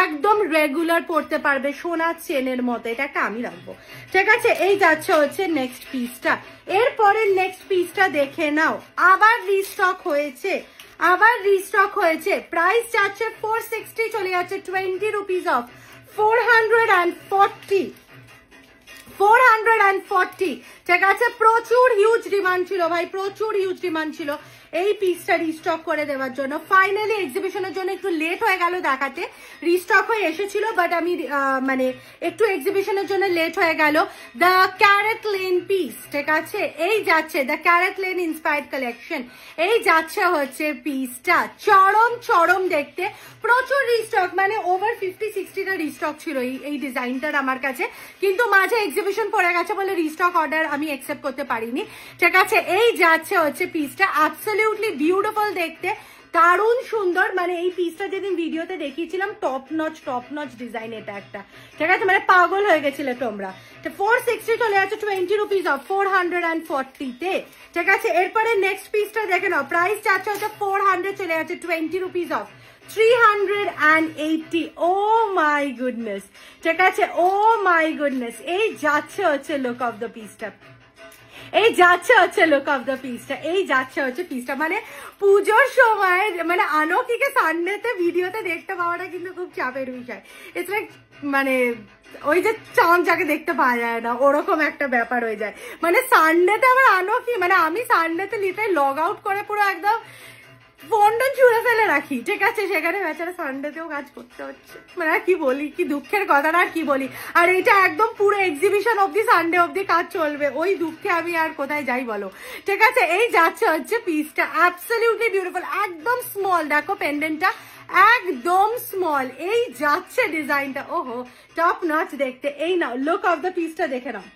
একদম রেগুলার পড়তে পারবে, সোনার চেনের মতো। এটা একটা আমি রাখবো, ঠিক আছে। এই যাচ্ছে হচ্ছে নেক্সট পিসটা। এরপরে নেক্সট পিসটা দেখে নাও, আবার রিস্টক হয়েছে, আবার রিস্টক হয়েছে। প্রাইস যাচ্ছে 460, চলে যাচ্ছে 20 রুপিস অফ 440, ঠিক আছে। প্রচুর হিউজ ডিমান্ড ছিল ভাই, প্রচুর হিউজ ডিমান্ড ছিল এই পিসটা রিস্টক করে দেওয়ার জন্য। ফাইনালি এক্সিবিশনের জন্য একটু লেট হয়ে গেল দেখাতে, রিস্টক হয়ে এসেছিল বাট আমি মানে একটু এক্সিবিশনের জন্য লেট হয়ে গেল। দ্য ক্যারেট লেন পিস, ঠিক আছে, এই যাচ্ছে the CaratLane inspired collection. এই যাচ্ছে হচ্ছে পিসটা, চরম চরম দেখতে, প্রচুর রিস্টক, মানে ওভার 50-60টা রিস্টক ছিল এই ডিজাইনটার আমার কাছে, কিন্তু মাঝে এক্সিবিশন পড়ে গেছে বলে রিস্টক অর্ডার আমি অ্যাকসেপ্ট করতে পারিনি, ঠিক আছে। এই যাচ্ছে হচ্ছে পিসটা, অ্যাবসলিউটলি বিউটিফুল দেখতে, দারুণ সুন্দর। মানে এই পিসটা যেদিন ভিডিওতে দেখিয়েছিলাম টপ নচ ডিজাইন এটা একটা, ঠিক আছে, মানে পাগল হয়ে গেছিলে তোমরা। 460 চলে যাচ্ছে 20 রুপিস অফ 440-তে, ঠিক আছে। এরপরে নেক্সট পিসটা দেখে নাও, প্রাইস যাচ্ছে হচ্ছে 400, চলে যাচ্ছে 20 rupees off 380। Oh my goodness, ঠিক আছে, ও মাই গুডনেস। এই যাচ্ছে হচ্ছে লুক অফ দ্য পিসটা, এই যাচ্ছে হচ্ছে লুক অফ দ্য পিসটা, এই যাচ্ছে হচ্ছে পিসটা। মানে পুজোর সময় মানে আনকিকে সানডেতে ভিডিওতে দেখতে পাওয়াটা কিন্তু খুব চাপের বিষয়। ইটস লাইক মানে ওই যে চাঁদ যাকে দেখতে পাওয়া যায় না, ওরকম একটা ব্যাপার হয়ে যায়। মানে সানডেতে আমার আনকি, মানে আমি সানডেতে লিটারালি লগ আউট করে পুরো একদম ফোনটা ছুঁড়ে ফেলে রাখি, ঠিক আছে, সেখানে বেচারা সানডেতেও কাজ করতে হচ্ছে। মানে আর কি বলি, কি দুঃখের কথাটা আর কি বলি। আর এইটা একদম পুরো এক্সিবিশন অব্দি, সানডে অব্দি কাজ চলবে, ওই দুঃখে আমি আর কোথায় যাই বলো, ঠিক আছে। এই যাচ্ছে হচ্ছে পিসটা, অ্যাবসলিউটলি বিউটিফুল, একদম স্মল, দেখো পেন্ডেন্টটা একদম স্মল। এই যাচ্ছে ডিজাইনটা, ওহো টপ নচ দেখতে। এই নাও লুক অফ দ্য পিসটা দেখে নাও,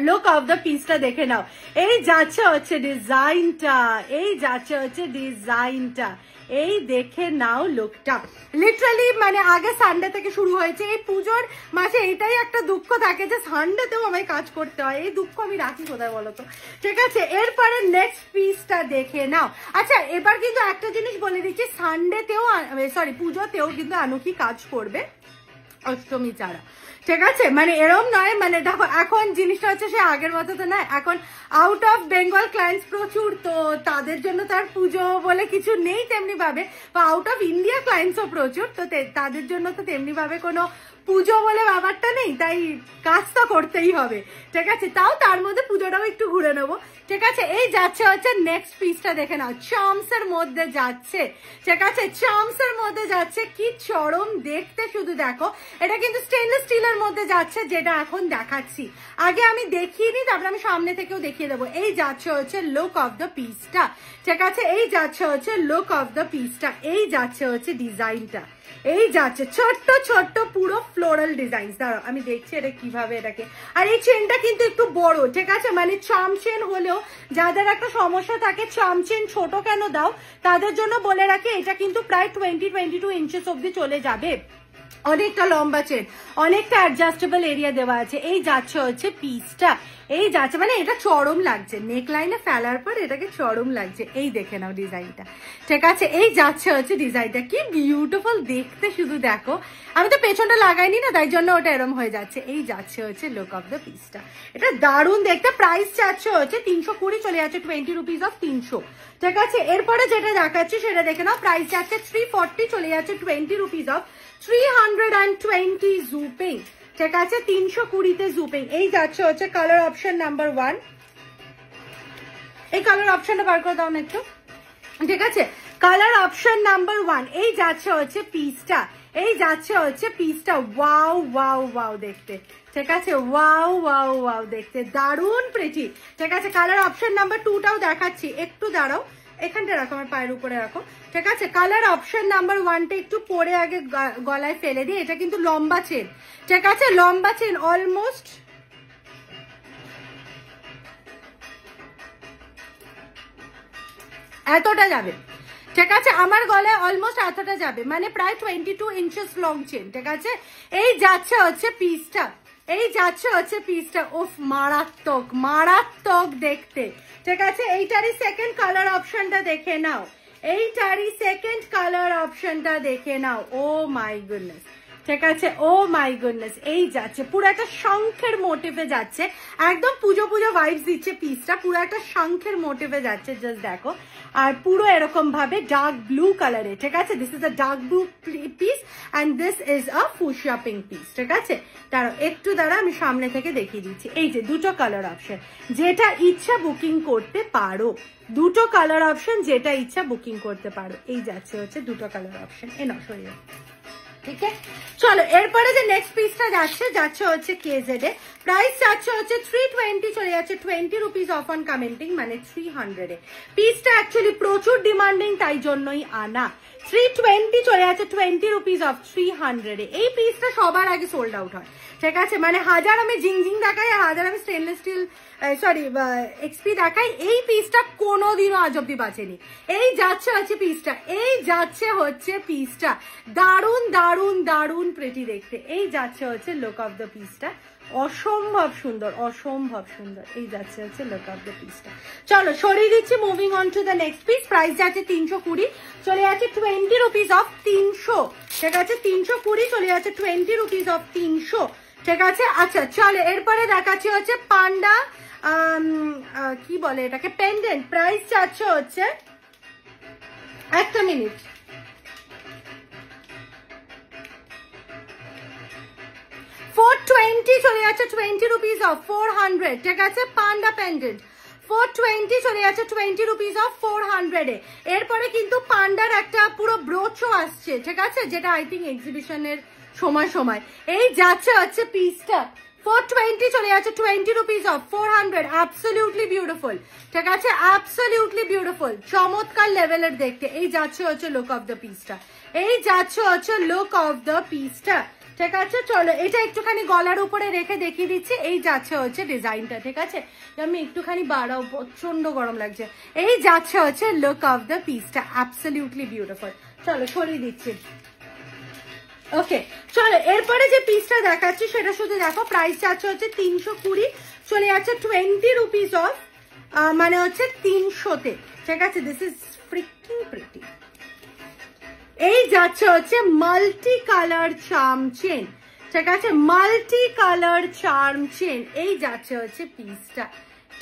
লুক অফ দ্য পিসটা দেখে নাও। এই যাচ্ছে হচ্ছে ডিজাইনটা, এই যাচ্ছে হচ্ছে ডিজাইনটা, এই দেখে নাও লুকটা। লিটারালি মানে আগে সানডে থেকে শুরু হয়েছে, এই পুজোর মাসে এইটাই একটা দুঃখ থাকে যে সানডেতেও আমায় কাজ করতে হয়, এই দুঃখ আমি রাখি কোথায় বলো তো, ঠিক আছে। এরপরে নেক্সট পিসটা দেখে নাও। আচ্ছা এবার কিন্তু একটা জিনিস বলে দিচ্ছি, সানডেতেও সরি পুজোতেও কিন্তু আনুকি কাজ করবে অষ্টমী ছাড়া, ঠিক আছে। মানে এরম নয়, মানে দেখো এখন জিনিসটা হচ্ছে সে আগের মতো তো নয়, এখন আউট অফ বেঙ্গল ক্লায়েন্টস প্রচুর, তো তাদের জন্য তার পুজো বলে কিছু নেই তেমনি ভাবে, বা আউট অফ ইন্ডিয়া ক্লায়েন্টসও প্রচুর, তো তাদের জন্য তো তেমনি ভাবে কোনো পুজো বলে ব্যাপারটা নেই, তাই কাজ তো করতেই হবে, ঠিক আছে। তাও তার মধ্যে পুজোটাও একটু ঘুরে নেবো, ঠিক আছে। এই যাচ্ছে হচ্ছে নেক্সট পিসটা দেখে নাও, চার্মস এর মধ্যে যাচ্ছে, ঠিক আছে, চার্মস এর মধ্যে যাচ্ছে, কি চরম দেখতে শুধু দেখো। এটা কিন্তু স্টেনলেস স্টিলের মধ্যে যাচ্ছে, যেটা এখন দেখাচ্ছি, আগে আমি দেখিয়ে নিই তারপরে আমি সামনে থেকেও দেখিয়ে দেবো। এই যাচ্ছে হচ্ছে লুক অফ দ্য পিসটা, ঠিক আছে, এই যাচ্ছে হচ্ছে লুক অফ দ্য পিসটা, এই যাচ্ছে হচ্ছে ডিজাইনটা, এই যাচ্ছে ছোট্ট ছোট্ট পুরো ফ্লোরাল ডিজাইন। দাঁড়াও আমি দেখছি এটা কিভাবে এটাকে, আর এই চেনটা কিন্তু একটু বড়, ঠিক আছে, মানে চার্ম চেন হলেও যাদের একটা সমস্যা থাকে চার্ম চেন ছোট কেন দাও, তাদের জন্য বলে রাখি এটা কিন্তু প্রায় 20-22 ইঞ্চেস অব্দি চলে যাবে, অনেকটা লম্বা চেন, অনেকটা অ্যাডজাস্টেবল এরিয়া দেওয়া আছে। এই যাচ্ছে হচ্ছে পিসটা, এই যাচ্ছে, মানে এটা চরম লাগছে, নেক লাইনে ফেলার পর এটাকে চরম লাগছে, এই দেখে নাও ডিজাইনটা, ঠিক আছে। এই যাচ্ছে হচ্ছে ডিজাইনটা, কি বিউটিফুল দেখতে শুধু দেখো। আমি তো পেছনটা লাগাইনি না, তাই জন্য ওটা এরম হয়ে যাচ্ছে। এই যাচ্ছে হচ্ছে লুক অফ দ্য পিসটা, এটা দারুণ দেখতে। প্রাইস যাচ্ছে হচ্ছে 320, চলে যাচ্ছে 20 রুপিস অফ 300, ঠিক আছে। এরপরে যেটা দেখাচ্ছি সেটা দেখে নাও, প্রাইস যাচ্ছে 340, চলে যাচ্ছে 20 রুপিস অফ 320 জুপিং, ঠিক আছে, 320-তে জুপিং। এই যাচ্ছে হচ্ছে কালার অপশন নাম্বার 1, এই কালার অপশনটা বার করে দাও না একটু, ঠিক আছে। কালার অপশন নাম্বার 1 এই যাচ্ছে হচ্ছে পিসটা, এই যাচ্ছে হচ্ছে পিসটা। ওয়াও ওয়াও ওয়াও দেখতে, ঠিক আছে, ওয়াও ওয়াও ওয়াও দেখতে, দারুন প্রিটি। ঠিক আছে, কালার অপশন নাম্বার 2টাও দেখাচ্ছি, একটু দাঁড়াও, এখানটা রাখো, আমার পায়ের উপরে রাখো। ঠিক আছে, কালার অপশন নাম্বার 1টা একটু পরে আগে গলায় ফেলে দিই। এটা কিন্তু লম্বা চেন, ঠিক আছে, লম্বা চেন, অলমোস্ট এতটা যাবে। ঠিক আছে, আমার গলায় অলমোস্ট এতটা যাবে, মানে প্রায় 22 ইঞ্চেস লং চেন। ঠিক আছে, এই যাচ্ছে হচ্ছে পিসটা, এই যাচ্ছে হচ্ছে পিসটা। উফ, মারাত্মক মারাত্মক দেখতে। ঠিক আছে, এইটারই সেকেন্ড কালার অপশনটা দেখে নাও, এইটারই সেকেন্ড কালার অপশনটা দেখে নাও। ও মাই গুডনেস, ঠিক আছে, ও মাই গুডনেস, এই যাচ্ছে পুরো একটা শঙ্খের মোটিভে যাচ্ছে, একদম পুজো পুজো ভাইবস দিচ্ছে পিসটা, পুরো একটা শঙ্খের মোটিভে যাচ্ছে, জাস্ট দেখো। আর পুরো এরকম ভাবে ডার্ক ব্লু কালারে। ঠিক আছে, this is a dark blue piece and this is a fuchsia pink piece. ঠিক আছে, দাঁড়াও একটু দাঁড়া, আমি সামনে থেকে দেখিয়ে দিচ্ছি। এই যে দুটো কালার অপশন, যেটা ইচ্ছা বুকিং করতে পারো, দুটো কালার অপশন যেটা ইচ্ছা বুকিং করতে পারো। এই যাচ্ছে হচ্ছে দুটো কালার অপশন। এ না সরিয়ে, ঠিক আছে, চলো এরপরে যে নেক্সট পিসটা যাচ্ছে হচ্ছে কেজেড এ, প্রাইস যাচ্ছে হচ্ছে 320, চলে যাচ্ছে 20 রুপিস অফ অন কমেন্টিং, মানে 300 এ। পিসটা অ্যাকচুয়ালি প্রচুর ডিমান্ডিং, তাই জন্যই আনা। 320 চলে যাচ্ছে 20 রুপিস অফ 300 এ। এই পিসটা সবার আগে সোল্ড আউট হয়। ঠিক আছে, মানে হাজার আমি জিং দেখাই, হাজার আমি স্টেনলেস স্টিল সরি এক্সপি দেখাই, এই পিসটা কোনোদিনও আজ অব্দি বাঁচেনি। এই যাচ্ছে হচ্ছে পিসটা, এই যাচ্ছে হচ্ছে পিসটা, দারুন দারুন দারুন প্রিটি দেখতে। এই যাচ্ছে হচ্ছে লুক অফ দ্য পিসটা, অসম্ভব সুন্দর, অসম্ভব সুন্দর। এই যাচ্ছে হচ্ছে লুক অফ দ্য পিসটা। চলো সরিয়ে দিচ্ছি, moving on to the next piece. Price যাচ্ছে 320, চলে যাচ্ছে 20 রুপিস অফ 300। ঠিক আছে, 320 চলে যাচ্ছে 20 রুপিস অফ 300। ঠিক আছে, আচ্ছা চলো এরপরে দেখাচ্ছি হচ্ছে পান্ডা, কি বলে এটাকে, পেন্ডেন্ট। প্রাইস যাচ্ছে হচ্ছে, একটা মিনিট, 420 চলে যাচ্ছে 20 রুপিস অফ 400। ঠিক আছে, পান্ডা পেন্ডেন্ট 420 চলে যাচ্ছে 20 রুপিস অফ 400 এ। এরপরে কিন্তু পান্ডার একটা পুরো ব্রোচও আসছে, ঠিক আছে, যেটা আই থিঙ্ক এক্সিবিশনের সময়। এই যাচ্ছে হচ্ছে পিসটা, 420 চলে যাচ্ছে 20 রুপিস অফ 400। অ্যাবসলিউটলি বিউটিফুল, ঠিক আছে, অ্যাবসলিউটলি বিউটিফুল, চমৎকার লেভেলের দেখতে। এই যাচ্ছে হচ্ছে লুক অফ দ্য পিসটা, এই যাচ্ছে হচ্ছে লুক অফ দ্য পিসটা। ঠিক আছে, চলো এটা একটুখানি গলার উপরে রেখে দেখিয়ে দিচ্ছি। এই যাচ্ছে হচ্ছে ডিজাইনটা, ঠিক আছে, আমি একটুখানি বাড়াও, প্রচন্ড গরম লাগছে। এই যাচ্ছে হচ্ছে লুক অফ দ্য পিসটা, অ্যাবসলিউটলি বিউটিফুল। চলো সরিয়ে দিচ্ছি। ওকে, চলো এরপরে যে পিসটা দেখাচ্ছি সেটা শুধু দেখো। প্রাইস যাচ্ছে হচ্ছে 320, চলে যাচ্ছে 20 রুপিস অফ, মানে হচ্ছে 300-তে। ঠিক আছে, দিস ইজ ফ্রিকিং প্রিটি। এই যাচ্ছে হচ্ছে মাল্টি কালার চার্ম চেন। ঠিক আছে, মাল্টি কালার চার্ম চেন। এই যাচ্ছে হচ্ছে পিসটা,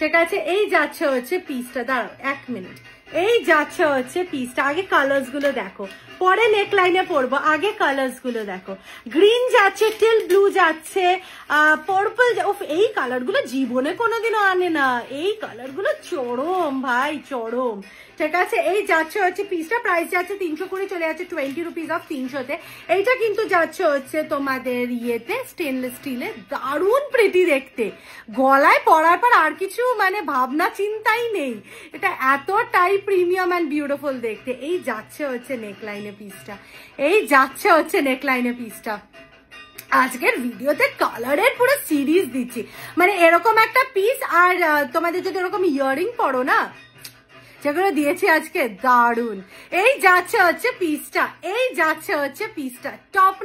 ঠিক আছে, এই যাচ্ছে হচ্ছে পিসটা। দাঁড়াও 1 মিনিট, এই যাচ্ছে হচ্ছে পিসটা। আগে কালার্স গুলো দেখো, পরে নেক লাইনে পরবো, আগে কালার্স গুলো দেখো। গ্রিন যাচ্ছে, টিল ব্লু যাচ্ছে, পার্পল। এই কালার গুলো জীবনে কোনোদিনও আনে না, এই কালার গুলো চরম ভাই, চরম। ঠিক আছে, এই যাচ্ছে হচ্ছে পিসটা। প্রাইস যাচ্ছে 320, চলে যাচ্ছে 20 রুপিস অফ 300-তে। এইটা কিন্তু যাচ্ছে হচ্ছে তোমাদের ইয়েতে, স্টেনলেস স্টিলে, দারুণ প্রিটি দেখতে। গলায় পরার পর আর কিছু মানে ভাবনা চিন্তাই নেই, এটা এতটাই প্রিমিয়াম অ্যান্ড বিউটিফুল দেখতে। এই যাচ্ছে হচ্ছে নেকলাইনে পিসটা, এই যাচ্ছে হচ্ছে নেকলাইনে পিসটা। আজকের ভিডিওতে কালারের পুরো সিরিজ দিচ্ছি, মানে এরকম একটা পিস। আর তোমাদের যদি এরকম ইয়ারিং পরো না, যেগুলো দিয়েছি আজকে, দারুন। এই যাচ্ছে হচ্ছে পিসটা, এই যাচ্ছে হচ্ছে পিসটা, টপ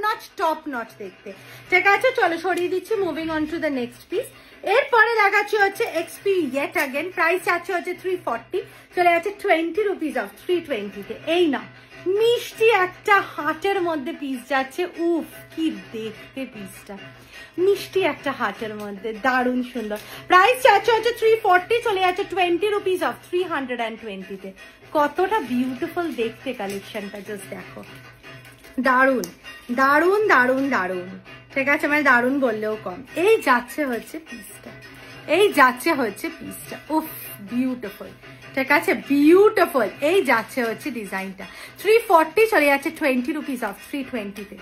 নচ দেখতে। ঠিক আছে, চলো সরিয়ে দিচ্ছি, moving on to the next piece. এরপরে দেখাচ্ছি হচ্ছে এক্সপি ইয়েট অ্যাগেন। প্রাইস যাচ্ছে হচ্ছে 340, চলে যাচ্ছে 20 রুপিস অফ 320-তে। এই না, মিষ্টি একটা হাটের মধ্যে পিস যাচ্ছে, উফ কি দেখতে পিসটা, মিষ্টি একটা হাটের মধ্যে, দারুণ সুন্দর। প্রাইস যাচ্ছে হচ্ছে 340, চলে যাচ্ছে 20 রুপিস অফ 320-তে। কতটা বিউটিফুল দেখতে কালেকশনটা, জাস্ট দেখো, দারুণ দারুণ দারুণ দারুণ। ঠিক আছে, মানে দারুণ বললেও কম। এই যাচ্ছে হচ্ছে পিসটা, এই যাচ্ছে হচ্ছে পিসটা, উফ বিউটিফুল। ঠিক আছে, বিউটিফুল। এই যাচ্ছে হচ্ছে ডিজাইনটা 340, চলে যাচ্ছে 20 রুপিস অফ 320-তে।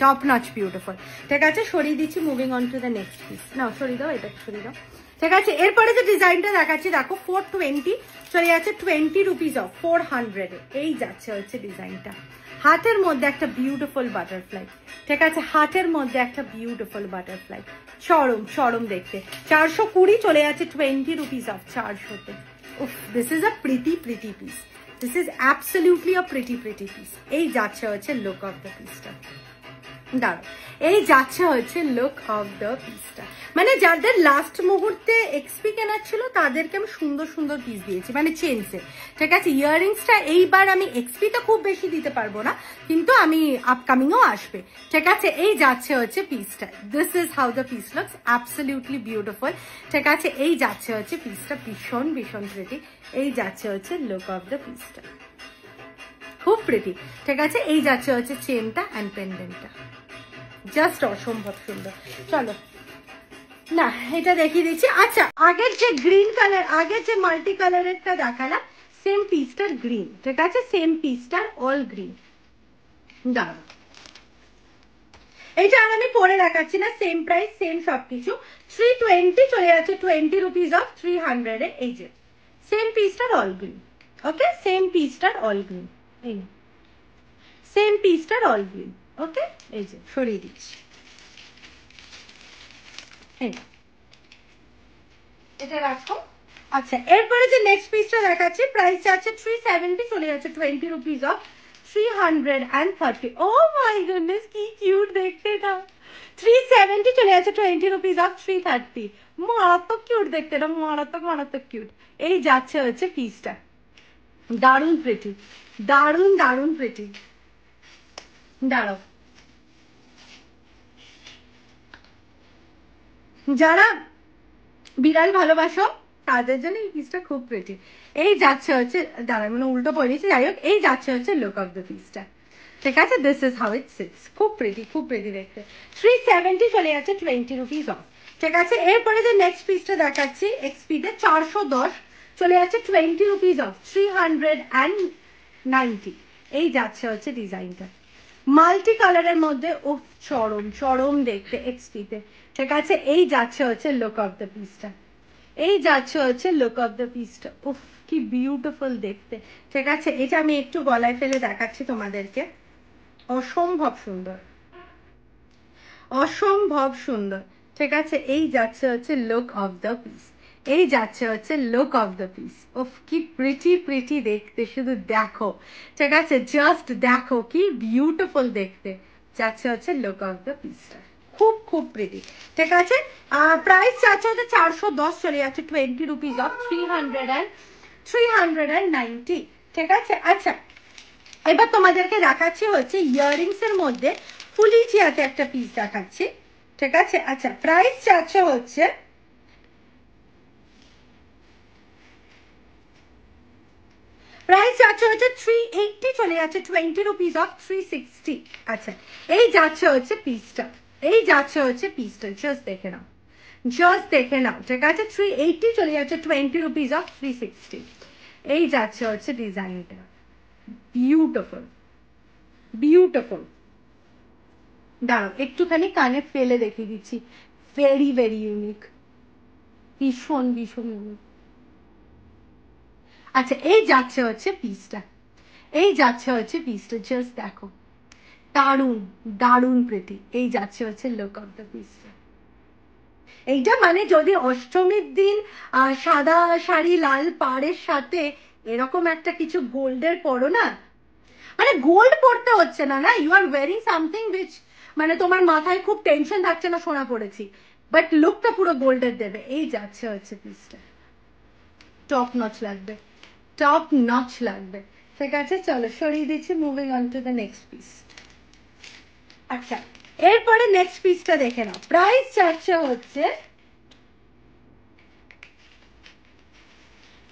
Top notch beautiful. ঠিক আছে, সরিয়ে দিচ্ছি, moving on to the next piece. নাও সরিয়ে দাও, এটা সরিয়ে দাও। ঠিক আছে, এরপরে যে ডিজাইনটা দেখাচ্ছি দেখো 420, চলে যাচ্ছে 20 রুপিস অফ 400-এ। এই যাচ্ছে হচ্ছে ডিজাইনটা, হাতের মধ্যে একটা বিউটিফুল বাটারফ্লাই। ঠিক আছে, হাতের মধ্যে একটা বিউটিফুল বাটারফ্লাই, চরম চরম দেখতে। 420, চলে যাচ্ছে 20 রুপিস অফ 400-তে। উফ, this is a pretty pretty piece, this is absolutely a pretty pretty piece. এই যাচ্ছে হচ্ছে লুক অফ দ্য পিসটা, দাঁড়ো, এই যাচ্ছে হচ্ছে লুক অফ দ্য পিসটা। মানে যাদের লাস্ট মুহূর্তে এক্সপি কেনার ছিল তাদেরকে আমি সুন্দর সুন্দর পিস দিয়েছি, মানে চেনসে। ঠিক আছে, ইয়াররিংসটা এইবার আমি এক্সপিটা খুব বেশি দিতে পারবো না, কিন্তু আমি আপকামিংও আসবে। ঠিক আছে, এই যাচ্ছে হচ্ছে পিসটা, this is how the piece looks, absolutely beautiful. ঠিক আছে, এই যাচ্ছে হচ্ছে পিসটা, ভীষণ ভীষণ প্রিটি। এই যাচ্ছে হচ্ছে লুক অফ দ্য পিসটা, খুব প্রিটি। ঠিক আছে, এই যাচ্ছে হচ্ছে চেনটা অ্যান্ড পেন্ডেন্টটা, জাস্ট অসম্ভব সুন্দর। চলো না, এটা দেখিয়ে দিচ্ছি। আচ্ছা, আগের যে গ্রিন কালার, আগের যে মাল্টি কালারেরটা দেখালাম, সেম পিসটার গ্রিন। ঠিক আছে, সেম পিসটার অল গ্রিন। দাঁড়াও, এইটা আর আমি পরে দেখাচ্ছি না, সেম প্রাইস, সেম সবকিছু। 320, চলে যাচ্ছে 20 রুপিস অফ 300-এ। এই যে সেম পিসটার অল গ্রিন। ওকে, সেম পিসটার অল গ্রিন, এই সেম পিসটার অল গ্রিন। ওকে, এই যে সরিয়ে দিচ্ছি, এটা রাখো। আচ্ছা, এরপরে যে নেক্সট পিসটা দেখাচ্ছি, প্রাইস আছে 370, চলে যাচ্ছে 20 rupees off 330। Oh my goodness, কি কিউট দেখতে না। 370, চলে যাচ্ছে 20 রুপিস অফ 330। মারাত্মক কিউট দেখতে না, মারাত্মক মারাত্মক কিউট। এই যাচ্ছে হচ্ছে পিসটা, দারুণ প্রিটি, দারুণ দারুণ প্রিটি। দাঁড়াও, যারা বিড়াল ভালোবাসো তাদের জন্য এই পিসটা খুব প্রিটি। এই যাচ্ছে হচ্ছে, দাঁড়ায় মানে উল্টো পড়েছি, যাই হোক, এই যাচ্ছে হচ্ছে লুক অফ দ্য পিসটা। ঠিক আছে, this is how it sits, খুব প্রিটি, খুব প্রিটি দেখতে। 370, চলে যাচ্ছে 20 রুপিস অফ। ঠিক আছে, এরপরে যে নেক্সট পিসটা দেখাচ্ছি, এক্সপিতে 410, চলে যাচ্ছে 20 রুপিস অফ 390। এই যাচ্ছে হচ্ছে ডিজাইনটা, মাল্টি কালারের মধ্যে। ও চরম চরম দেখতে এক্সপিতে। ঠিক আছে, এই যাচ্ছে হচ্ছে লুক অফ দ্য পিসটা, এই যাচ্ছে হচ্ছে লুক অফ দ্য পিসটা। উফ, কি বিউটিফুল দেখতে। ঠিক আছে, এটা আমি একটু গলায় ফেলে দেখাচ্ছি তোমাদেরকে, অসম্ভব সুন্দর, অসম্ভব সুন্দর। ঠিক আছে, এই যাচ্ছে হচ্ছে লুক অফ দ্য পিস, এই যাচ্ছে হচ্ছে লুক অফ দ্য পিস। উফ, কি প্রিটি প্রিটি দেখতে, শুধু দেখো। ঠিক আছে, জাস্ট দেখো, কি বিউটিফুল দেখতে যাচ্ছে হচ্ছে লুক অফ দ্য পিসটা, খুব খুব প্রিটি। ঠিক আছে, প্রাইস যাচ্ছে হচ্ছে 410, চলে যাচ্ছে 20 রুপিস অফ 390। ঠিক আছে, আচ্ছা, এবার তোমাদেরকে দেখাচ্ছি হচ্ছে ইয়াররিংস এর মধ্যে ফুলিচিয়াতে একটা পিস দেখাচ্ছি। ঠিক আছে, আচ্ছা, প্রাইস যাচ্ছে হচ্ছে, প্রাইস যাচ্ছে হচ্ছে 380, চলে যাচ্ছে 20 রুপিস অফ 360। আচ্ছা, এই যাচ্ছে হচ্ছে পিসটা, এই যাচ্ছে হচ্ছে পিসটা, জাস্ট দেখে নাও, জাস্ট দেখে নাও। ঠিক আছে, 380, চলে যাচ্ছে 20 রুপিস অফ 360। এই যাচ্ছে হচ্ছে ডিজাইনটা, বিউটিফুল বিউটিফুল। দাঁড়াও, একটুখানি কানে ফেলে দেখিয়ে দিচ্ছি, ভেরি ভেরি ইউনিক, ভীষণ ভীষণ ইউনিক। আচ্ছা, এই যাচ্ছে হচ্ছে পিসটা, এই যাচ্ছে হচ্ছে পিসটা, জাস্ট দেখো, দারুণ দারুণ প্রিটি। এই যাচ্ছে হচ্ছে লুক অফ দ্য পিসটা। এইটা মানে যদি অষ্টমীর দিন সাদা শাড়ি লাল পাড়ের সাথে এরকম একটা কিছু গোল্ডের পরো না, মানে গোল্ড পরতে হচ্ছে না, না you are wearing something which, মানে তোমার মাথায় খুব টেনশন থাকছে না সোনা পড়েছি, বাট লুকটা পুরো গোল্ডের দেবে। এই যাচ্ছে হচ্ছে পিসটা, টপ নচ লাগবে, টপ নচ লাগবে। ঠিক আছে, চলো সরিয়ে দিচ্ছি, moving on to the next piece. আচ্ছা, এরপরে নেক্সট পিসটা দেখে নাও, প্রাইস যাচ্ছে হচ্ছে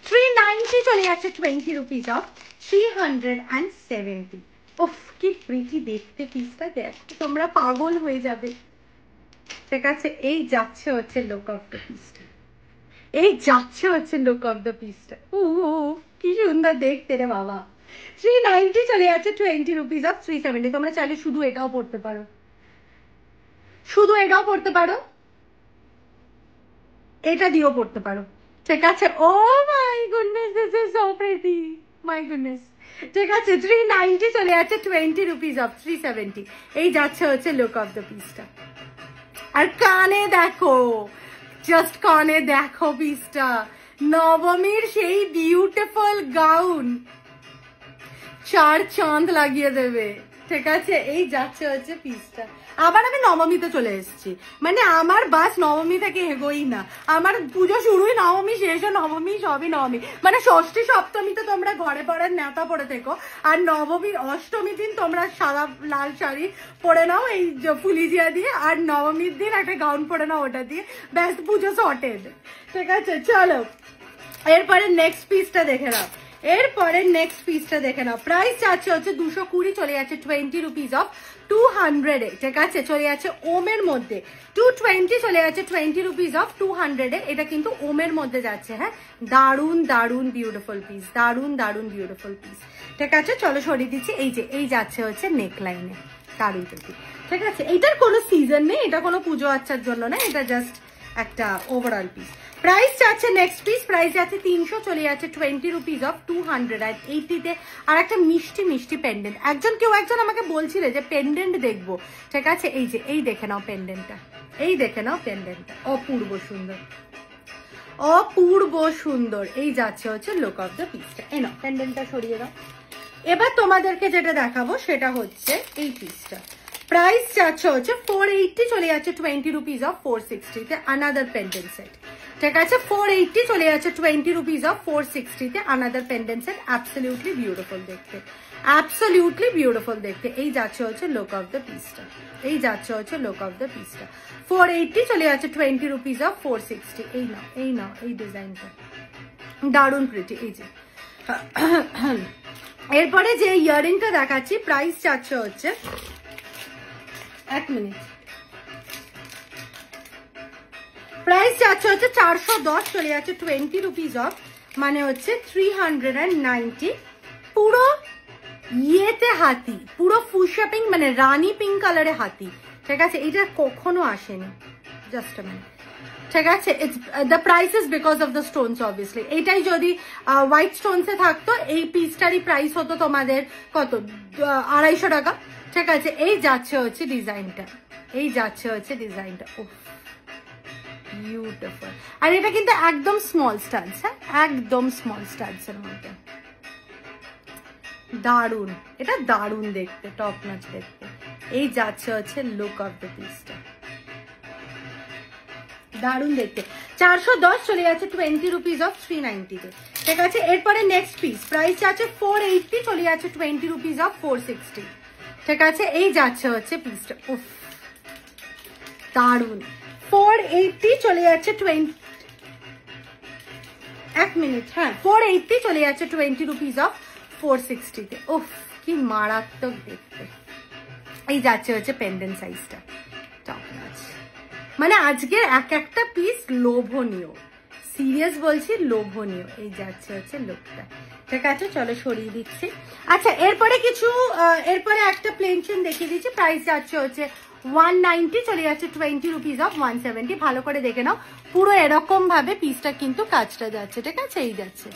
390, চলে যাচ্ছে 20 রুপিস অফ 370। উফ, কি প্রিটি দেখতে পিসটা, দেখো তোমরা পাগল হয়ে যাবে। ঠিক আছে, এই যাচ্ছে হচ্ছে লুক অফ দ্য পিসটা, এই যাচ্ছে হচ্ছে লুক অফ দ্য পিসটা। কি সুন্দর দেখতে রে বাবা। 390 চলে যাচ্ছে 20 রুপিস অফ 370। তোমরা চাইলে শুধু এটাও পড়তে পারো, শুধু এটাও পড়তে পারো, এটা দিয়েও পড়তে পারো, ঠিক আছে। Oh my goodness, this is so pretty, my goodness. ঠিক আছে, 390 চলে যাচ্ছে 20 রুপিস অফ 370। এই যাচ্ছে হচ্ছে লুক অফ দ্য পিসটা। আর কানে দেখো, জাস্ট কানে দেখো পিসটা, নবমীর সেই বিউটিফুল গাউন, 4 চাঁদ লাগিয়ে দেবে, ঠিক আছে। এই যাচ্ছে হচ্ছে পিসটা। আবার আমি নবমীতে চলে এসেছি, মানে আমার বাস নবমী থেকে এগোই না, আমার পুজো শুরুই নবমী, শেষও নবমী, সবই নবমী। মানে ষষ্ঠী সপ্তমীতে তোমরা ঘরে পড়ার নেতা পরে থেকো, আর নবমী অষ্টমী দিন তোমরা সাদা লাল শাড়ি পরে নাও এই ফুলিজিয়া দিয়ে, আর নবমীর দিন একটা গাউন পরে নাও ওটা দিয়ে, ব্যাস পুজো সর্টেড, ঠিক আছে। চলো এরপরে নেক্সট পিসটা দেখে নাও, এরপরে নেক্সট পিসটা দেখে নাও। প্রাইস যাচ্ছে হচ্ছে 220, চলে যাচ্ছে 20 রুপিস অফ 200 এ, ঠিক আছে। চলে যাচ্ছে ওমের মধ্যে 220, চলে যাচ্ছে 20 রুপিস অফ 200 এ। এটা কিন্তু ওমের মধ্যে যাচ্ছে, হ্যাঁ। দারুন দারুন বিউটিফুল পিস, দারুন দারুন বিউটিফুল পিস, ঠিক আছে। চলো সরিয়ে দিচ্ছি। এই যে এই যাচ্ছে হচ্ছে নেক লাইনে, দারুন পিস, ঠিক আছে। এইটার কোনো সিজন নেই, এটা কোনো পুজো আচ্ছার জন্য না, এটা জাস্ট একটা ওভারঅল পিস। প্রাইস যাচ্ছে নেক্সট পিস, প্রাইস যাচ্ছে 300, চলে যাচ্ছে 20 রুপিস অফ 280 আর একটা মিষ্টি মিষ্টি পেন্ডেন্ট। কেউ একজন আমাকে বলছিলে যে পেন্ডেন্ট দেখবো, ঠিক আছে। এই যে এই দেখে নাও পেন্ডেন্টটা, এই দেখে নাও পেন্ডেন্টটা, অপূর্ব সুন্দর, অপূর্ব সুন্দর। এই যাচ্ছে হচ্ছে লুক অফ দ্য পিসটা। এই নাও পেন্ডেন্টটা সরিয়ে দাও। এবার তোমাদেরকে যেটা দেখাবো সেটা হচ্ছে এই পিসটা। প্রাইস যাচ্ছে হচ্ছে 480, চলে যাচ্ছে 20 রুপিস অফ 460 তে আনাদার পেন্ডেন্ট সেট, ঠিক আছে। 480 চলে যাচ্ছে 20 রুপিস অফ 460 তে another pendant set. Absolutely beautiful দেখতে, অ্যাবসলিউটলি বিউটিফুল দেখতে। এই যাচ্ছে হচ্ছে লুক অফ দ্য পিসটা, এই যাচ্ছে হচ্ছে লুক অফ দ্য পিসটা। 480 চলে যাচ্ছে 20 রুপিস অফ 460। এই নাও, এই নাও, এই ডিজাইনটা দারুণ প্রিটি। এই যে এরপরে যে ইয়ারিংটা দেখাচ্ছি, প্রাইস যাচ্ছে হচ্ছে, এক মিনিট, প্রাইস যাচ্ছে হচ্ছে 410, চলে যাচ্ছে 20 রুপিস অফ, মানে হচ্ছে 390। পুরো ইয়েতে হাতি, পুরো ফুশিয়া পিঙ্ক, মানে রানী পিঙ্ক কালারে হাতি, ঠিক আছে। এটা কখনো আসেনি, জাস্ট মিনিট, ঠিক আছে। The price is because of the Stones obviously. এইটাই যদি হোয়াইট স্টোনসে থাকতো, এই পিসটারই প্রাইস হতো তোমাদের কত, 250 টাকা, ঠিক আছে। এই যাচ্ছে হচ্ছে ডিজাইনটা, এই যাচ্ছে হচ্ছে ডিজাইনটা, ওহ বিউটিফুল। আর এটা কিন্তু একদম স্মল স্টাডস, হ্যাঁ, একদম স্মল স্টাডস এর মধ্যে, দারুন, এটা দারুন দেখতে, টপ নাচ দেখতে। এই যাচ্ছে হচ্ছে লুক অফ দ্য পিসটা, দারুন দেখতে। 410 চলে যাচ্ছে 20 রুপিস অফ 390 তে, ঠিক আছে। এরপরে নেক্সট পিস, প্রাইস আছে 480, চলে যাচ্ছে 20 রুপিস অফ 460, ঠিক আছে। এই যাচ্ছে হচ্ছে পিসটা, উফ দারুন। 480 চলে যাচ্ছে 20, এক মিনিট, হ্যাঁ 480 চলে যাচ্ছে 20 রুপিস অফ 460 তে, উফ কি মারাত্মক দেখতে। এই যাচ্ছে হচ্ছে পেন্ডেন্ট সাইজটা, টপ নাচ। মানে আজকের এক একটা পিস লোভনীয়, সিরিয়াস বলছি, লোভনীয়। এই যাচ্ছে হচ্ছে লুকটা, ঠিক আছে। চলো সরিয়ে দিচ্ছি। আচ্ছা এরপরে কিছু, এরপরে একটা প্লেন চেন দেখিয়ে দিচ্ছি। প্রাইস যাচ্ছে হচ্ছে 190, চলে যাচ্ছে 20 রুপিস অফ 170। ভালো করে দেখে নাও, পুরো এরকম ভাবে পিসটা কিন্তু কাজটা যাচ্ছে, ঠিক আছে। এই যাচ্ছে,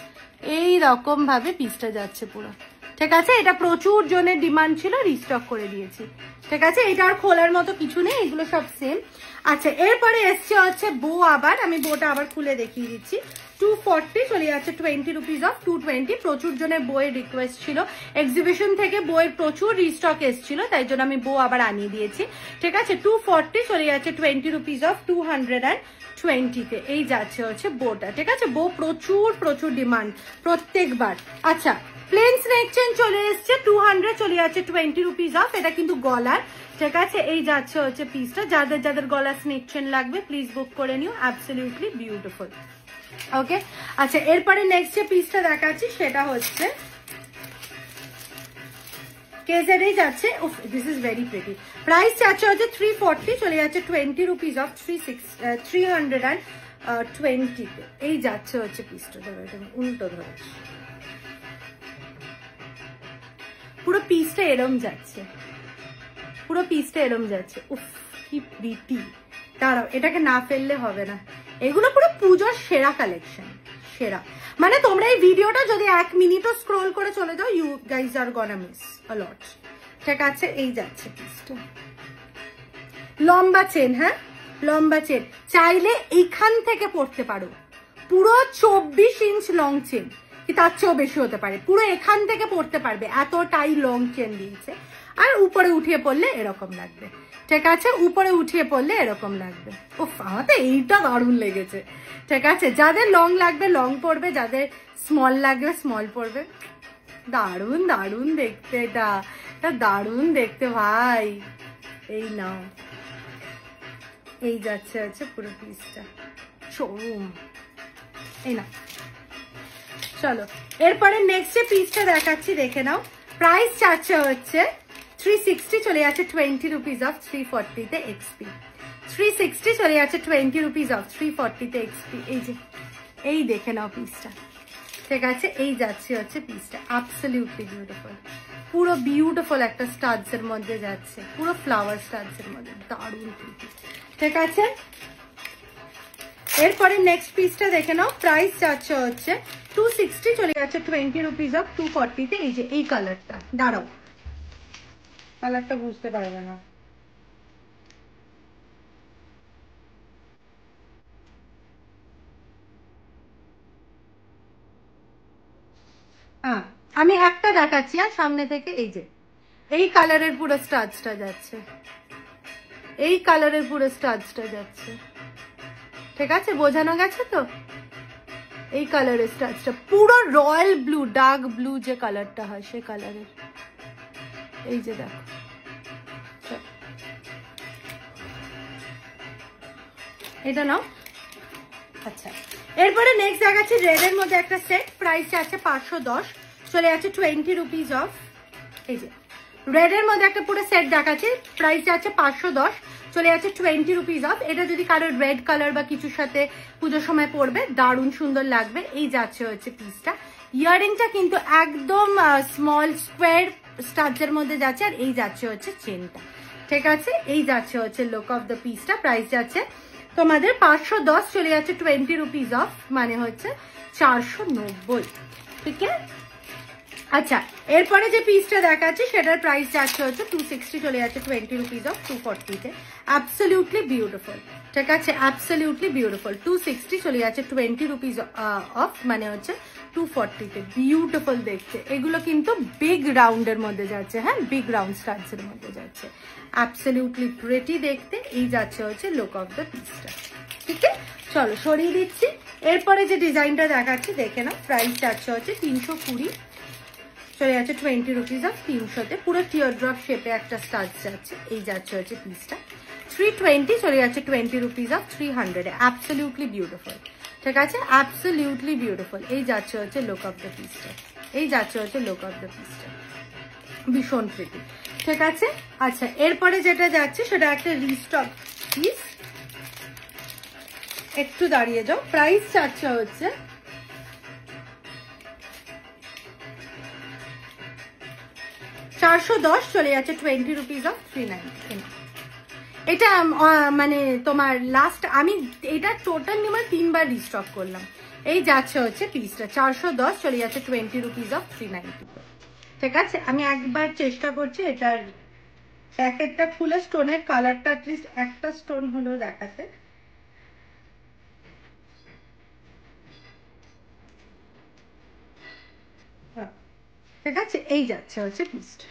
এই রকম ভাবে পিসটা যাচ্ছে পুরো, ঠিক আছে। এটা প্রচুর জনের ডিমান্ড ছিল, রিস্টক করে দিয়েছি, ঠিক আছে। এটা আর খোলার মতো কিছু নেই, এগুলো সব সেম। আচ্ছা এরপরে এসছে হচ্ছে বো, আবার আমি বোটা আবার খুলে দেখিয়ে দিচ্ছি। 240 চলে যাচ্ছে 20 রুপিস অফ 220। প্রচুর জনের বইয়ের রিকোয়েস্ট ছিল, এক্সিবিশন থেকে বইয়ের প্রচুর রিস্টক এসেছিল, তাই জন্য আমি বো আবার আনিয়ে দিয়েছি, ঠিক আছে। 240 চলে যাচ্ছে 20 রুপিস অফ 220 তে। এই যাচ্ছে হচ্ছে বোটা, ঠিক আছে। বো প্রচুর প্রচুর ডিমান্ড প্রত্যেকবার। আচ্ছা প্লেন স্নেক চেন চলে এসছে 200, চলে যাচ্ছে 20 রুপিস অফ। এটা কিন্তু গলার, ঠিক আছে। এই যাচ্ছে হচ্ছে পিসটা, যাদের যাদের গলার স্নেক চেন লাগবে প্লিজ বুক করে নিও, অ্যাবসলিউটলি বিউটিফুল, ওকে। আচ্ছা এরপরে নেক্সট যে পিসটা দেখাচ্ছি সেটা হচ্ছে কেজের, এই যাচ্ছে, উফ this is very pretty. Price যাচ্ছে হচ্ছে 340, চলে যাচ্ছে 20 রুপিস অফ 350 20-তে। এই যাচ্ছে হচ্ছে পিসটা, ধরো এটা উল্টো ধরে, পুরো পিসটা এরম যাচ্ছে, পুরো পিসটা এরম যাচ্ছে। উফ কি প্রিটি। দাঁড়াও, এটাকে না ফেললে হবে না। এগুলো পুরো পুজোর সেরা কালেকশন, সেরা। মানে তোমরা এই ভিডিওটা যদি 1 মিনিটও স্ক্রোল করে চলে যাও, ইউ গাইজ আর গনা মিস আ লট। ঠিক আছে, এই যাচ্ছে পিসটা। লম্বা চেন, হ্যাঁ লম্বা চেন, চাইলে এইখান থেকে পড়তে পারো। পুরো 24 ইঞ্চ লং চেন, কি তার চেয়েও বেশি হতে পারে। পুরো এখান থেকে পড়তে পারবে, এতটাই লং চেন দিয়েছে। আর উপরে উঠিয়ে পড়লে এরকম লাগবে। ঠিক আছে, উপরে উঠিয়ে পড়লে এরকম লাগবে। উফ, আমার তো এইটা দারুণ লেগেছে। ঠিক আছে, যাদের লং লাগবে লং পড়বে, যাদের স্মল লাগবে স্মল পড়বে। দারুণ দারুণ দেখতে, এটা দারুণ দেখতে ভাই। এই নাও, এই যাচ্ছে আছে পুরো পিসটা শোরুম। এই না, চলো এরপরে নেক্সট যে পিসটা দেখাচ্ছি দেখে নাও। প্রাইস চাচ্ছে হচ্ছে 360, চলে যাচ্ছে 20 রুপিস অফ 340-তে এক্সপি। 360 চলে যাচ্ছে 20 রুপিস অফ 340-তে এক্সপি। এই যে, এই দেখে নাও পিসটা। ঠিক আছে, এই যাচ্ছে হচ্ছে পিসটা, অ্যাবসলিউটলি বিউটিফুল। পুরো বিউটিফুল একটা স্টাডস এর মধ্যে যাচ্ছে, পুরো ফ্লাওয়ার স্টাডস এর মধ্যে, দারুণ প্রিটি। ঠিক আছে, এরপরে নেক্সট পিসটা দেখে নাও। প্রাইস যাচ্ছে হচ্ছে 260, চলে যাচ্ছে 20 রুপিস অফ 240-তে। এই যে এই কালারটা, দাঁড়াও কালারটা বুঝতে পারবে না। আমি একটা দেখাচ্ছি আর সামনে থেকে। এই যে এই কালারের পুরো স্টাডসটা যাচ্ছে, এই কালারের পুরো স্টাডসটা যাচ্ছে। ঠিক আছে, বোঝানো গেছে তো? এই কালারের স্টাডসটা পুরো রয়্যাল ব্লু, ডার্ক ব্লু যে কালারটা হয় সে কালারের। এই যে দেখো, এটা নাও। আচ্ছা, এরপরে নেক্সট দেখাচ্ছি রেড এর মধ্যে একটা সেট। প্রাইস আছে 510, চলে যাচ্ছে 20 রুপিস অফ। এই যে রেড এর মধ্যে একটা পুরো সেট দেখাচ্ছি। প্রাইস আছে 510, চলে যাচ্ছে 20 রুপিস অফ। এটা যদি কারোর রেড কালার বা কিছুর সাথে পুজোর সময় পরবে দারুণ সুন্দর লাগবে। এই যাচ্ছে হচ্ছে পিসটা। ইয়ারিংটা কিন্তু একদম স্মল স্কোয়ার স্টাডস এর মধ্যে যাচ্ছে। আর এই যাচ্ছে হচ্ছে চেনটা। ঠিক আছে, এই যাচ্ছে হচ্ছে লুক অফ দ্য পিসটা। প্রাইস যাচ্ছে তোমাদের 510, চলে যাচ্ছে 20 রুপিস অফ, মানে হচ্ছে 490। ঠিক আছে, আচ্ছা এরপরে যে পিসটা দেখাচ্ছি সেটার প্রাইস যাচ্ছে হচ্ছে 260, চলে যাচ্ছে 20 রুপিস অফ 240-তে। Absolutely beautiful. ঠিক আছে, অ্যাবসলিউটলি বিউটিফুল। 260 চলে যাচ্ছে 20 রুপিস অফ, মানে হচ্ছে 240-তে। বিউটিফুল দেখতে। এগুলো কিন্তু বিগ রাউন্ডের মধ্যে যাচ্ছে, হ্যাঁ বিগ রাউন্ড স্টাডস এর মধ্যে যাচ্ছে। অ্যাবসলিউটলি প্রিটি দেখতে। এই যাচ্ছে হচ্ছে লুক অফ দ্য পিসটা। ঠিক আছে, চলো সরিয়ে দিচ্ছি। এরপরে যে ডিজাইনটা দেখাচ্ছি দেখে নাও। প্রাইস যাচ্ছে হচ্ছে 320, চলে যাচ্ছে 20 রুপিস অফ 300-তে। পুরো টিয়ার ড্রপ শেপে একটা স্টাডস যাচ্ছে। এই যাচ্ছে হচ্ছে পিসটা। 320, চলে যাচ্ছে 20 রুপিস অফ 300-এ। Absolutely beautiful. ঠিক আছে, অ্যাবসলিউটলি বিউটিফুল। এই যাচ্ছে হচ্ছে লুক অফ দ্য পিসটা। এই যাচ্ছে হচ্ছে লুক অফ দ্য পিসটা, ভীষণ প্রিটি। ঠিক আছে, আচ্ছা এরপরে যেটা যাচ্ছে সেটা একটা রিস্টক পিস। একটু দাঁড়িয়ে যাও। প্রাইস যাচ্ছে হচ্ছে 410, চলে যাচ্ছে 20 রুপিস অফ 390। এটা মানে তোমার লাস্ট আমি এটা টোটাল নিয়ে 3বার রিস্টক করলাম। এই যাচ্ছে হচ্ছে পিসটা 410, চলে যাচ্ছে 20 রুপিস অফ 390। ঠিক আছে, আমি একবার চেষ্টা করছি এটার প্যাকেটটা খুলে স্টোনের কালারটা অ্যাটলিস্ট একটা স্টোন হলো দেখাতে। ঠিক আছে, এই যাচ্ছে হচ্ছে পিসটা।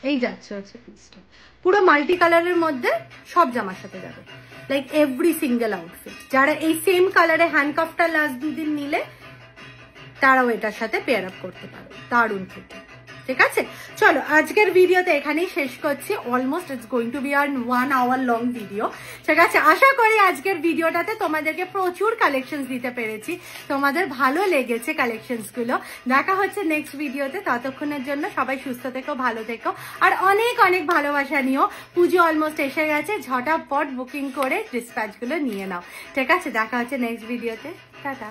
এই যাচ্ছে হচ্ছে পিসটা। পুরো মাল্টি কালারের মধ্যে সব জামার সাথে যাবে, লাইক এভরি সিঙ্গেল আউটফিট। যারা এই সেম কালারে হ্যান্ডকাফটা লাস্ট 2 দিন নিলে তারাও এটার সাথে পেয়ার আপ করতে পারো। দারুণ খেতে। ঠিক আছে, চলো আজকের ভিডিওতে এখানেই শেষ করছি। Almost it's going to be an 1 hour long video. ঠিক আছে, আশা করি আজকের ভিডিওটাতে তোমাদেরকে প্রচুর কালেকশন দিতে পেরেছি, তোমাদের ভালো লেগেছে কালেকশনস গুলো। দেখা হচ্ছে নেক্সট ভিডিওতে, ততক্ষণের জন্য সবাই সুস্থ থেকো, ভালো থেকো, আর অনেক অনেক ভালোবাসা নিও। পুজো অলমোস্ট এসে গেছে, ঝটাপট বুকিং করে ডিসপ্যাচ গুলো নিয়ে নাও। ঠিক আছে, দেখা হচ্ছে নেক্সট ভিডিওতে, টাটা।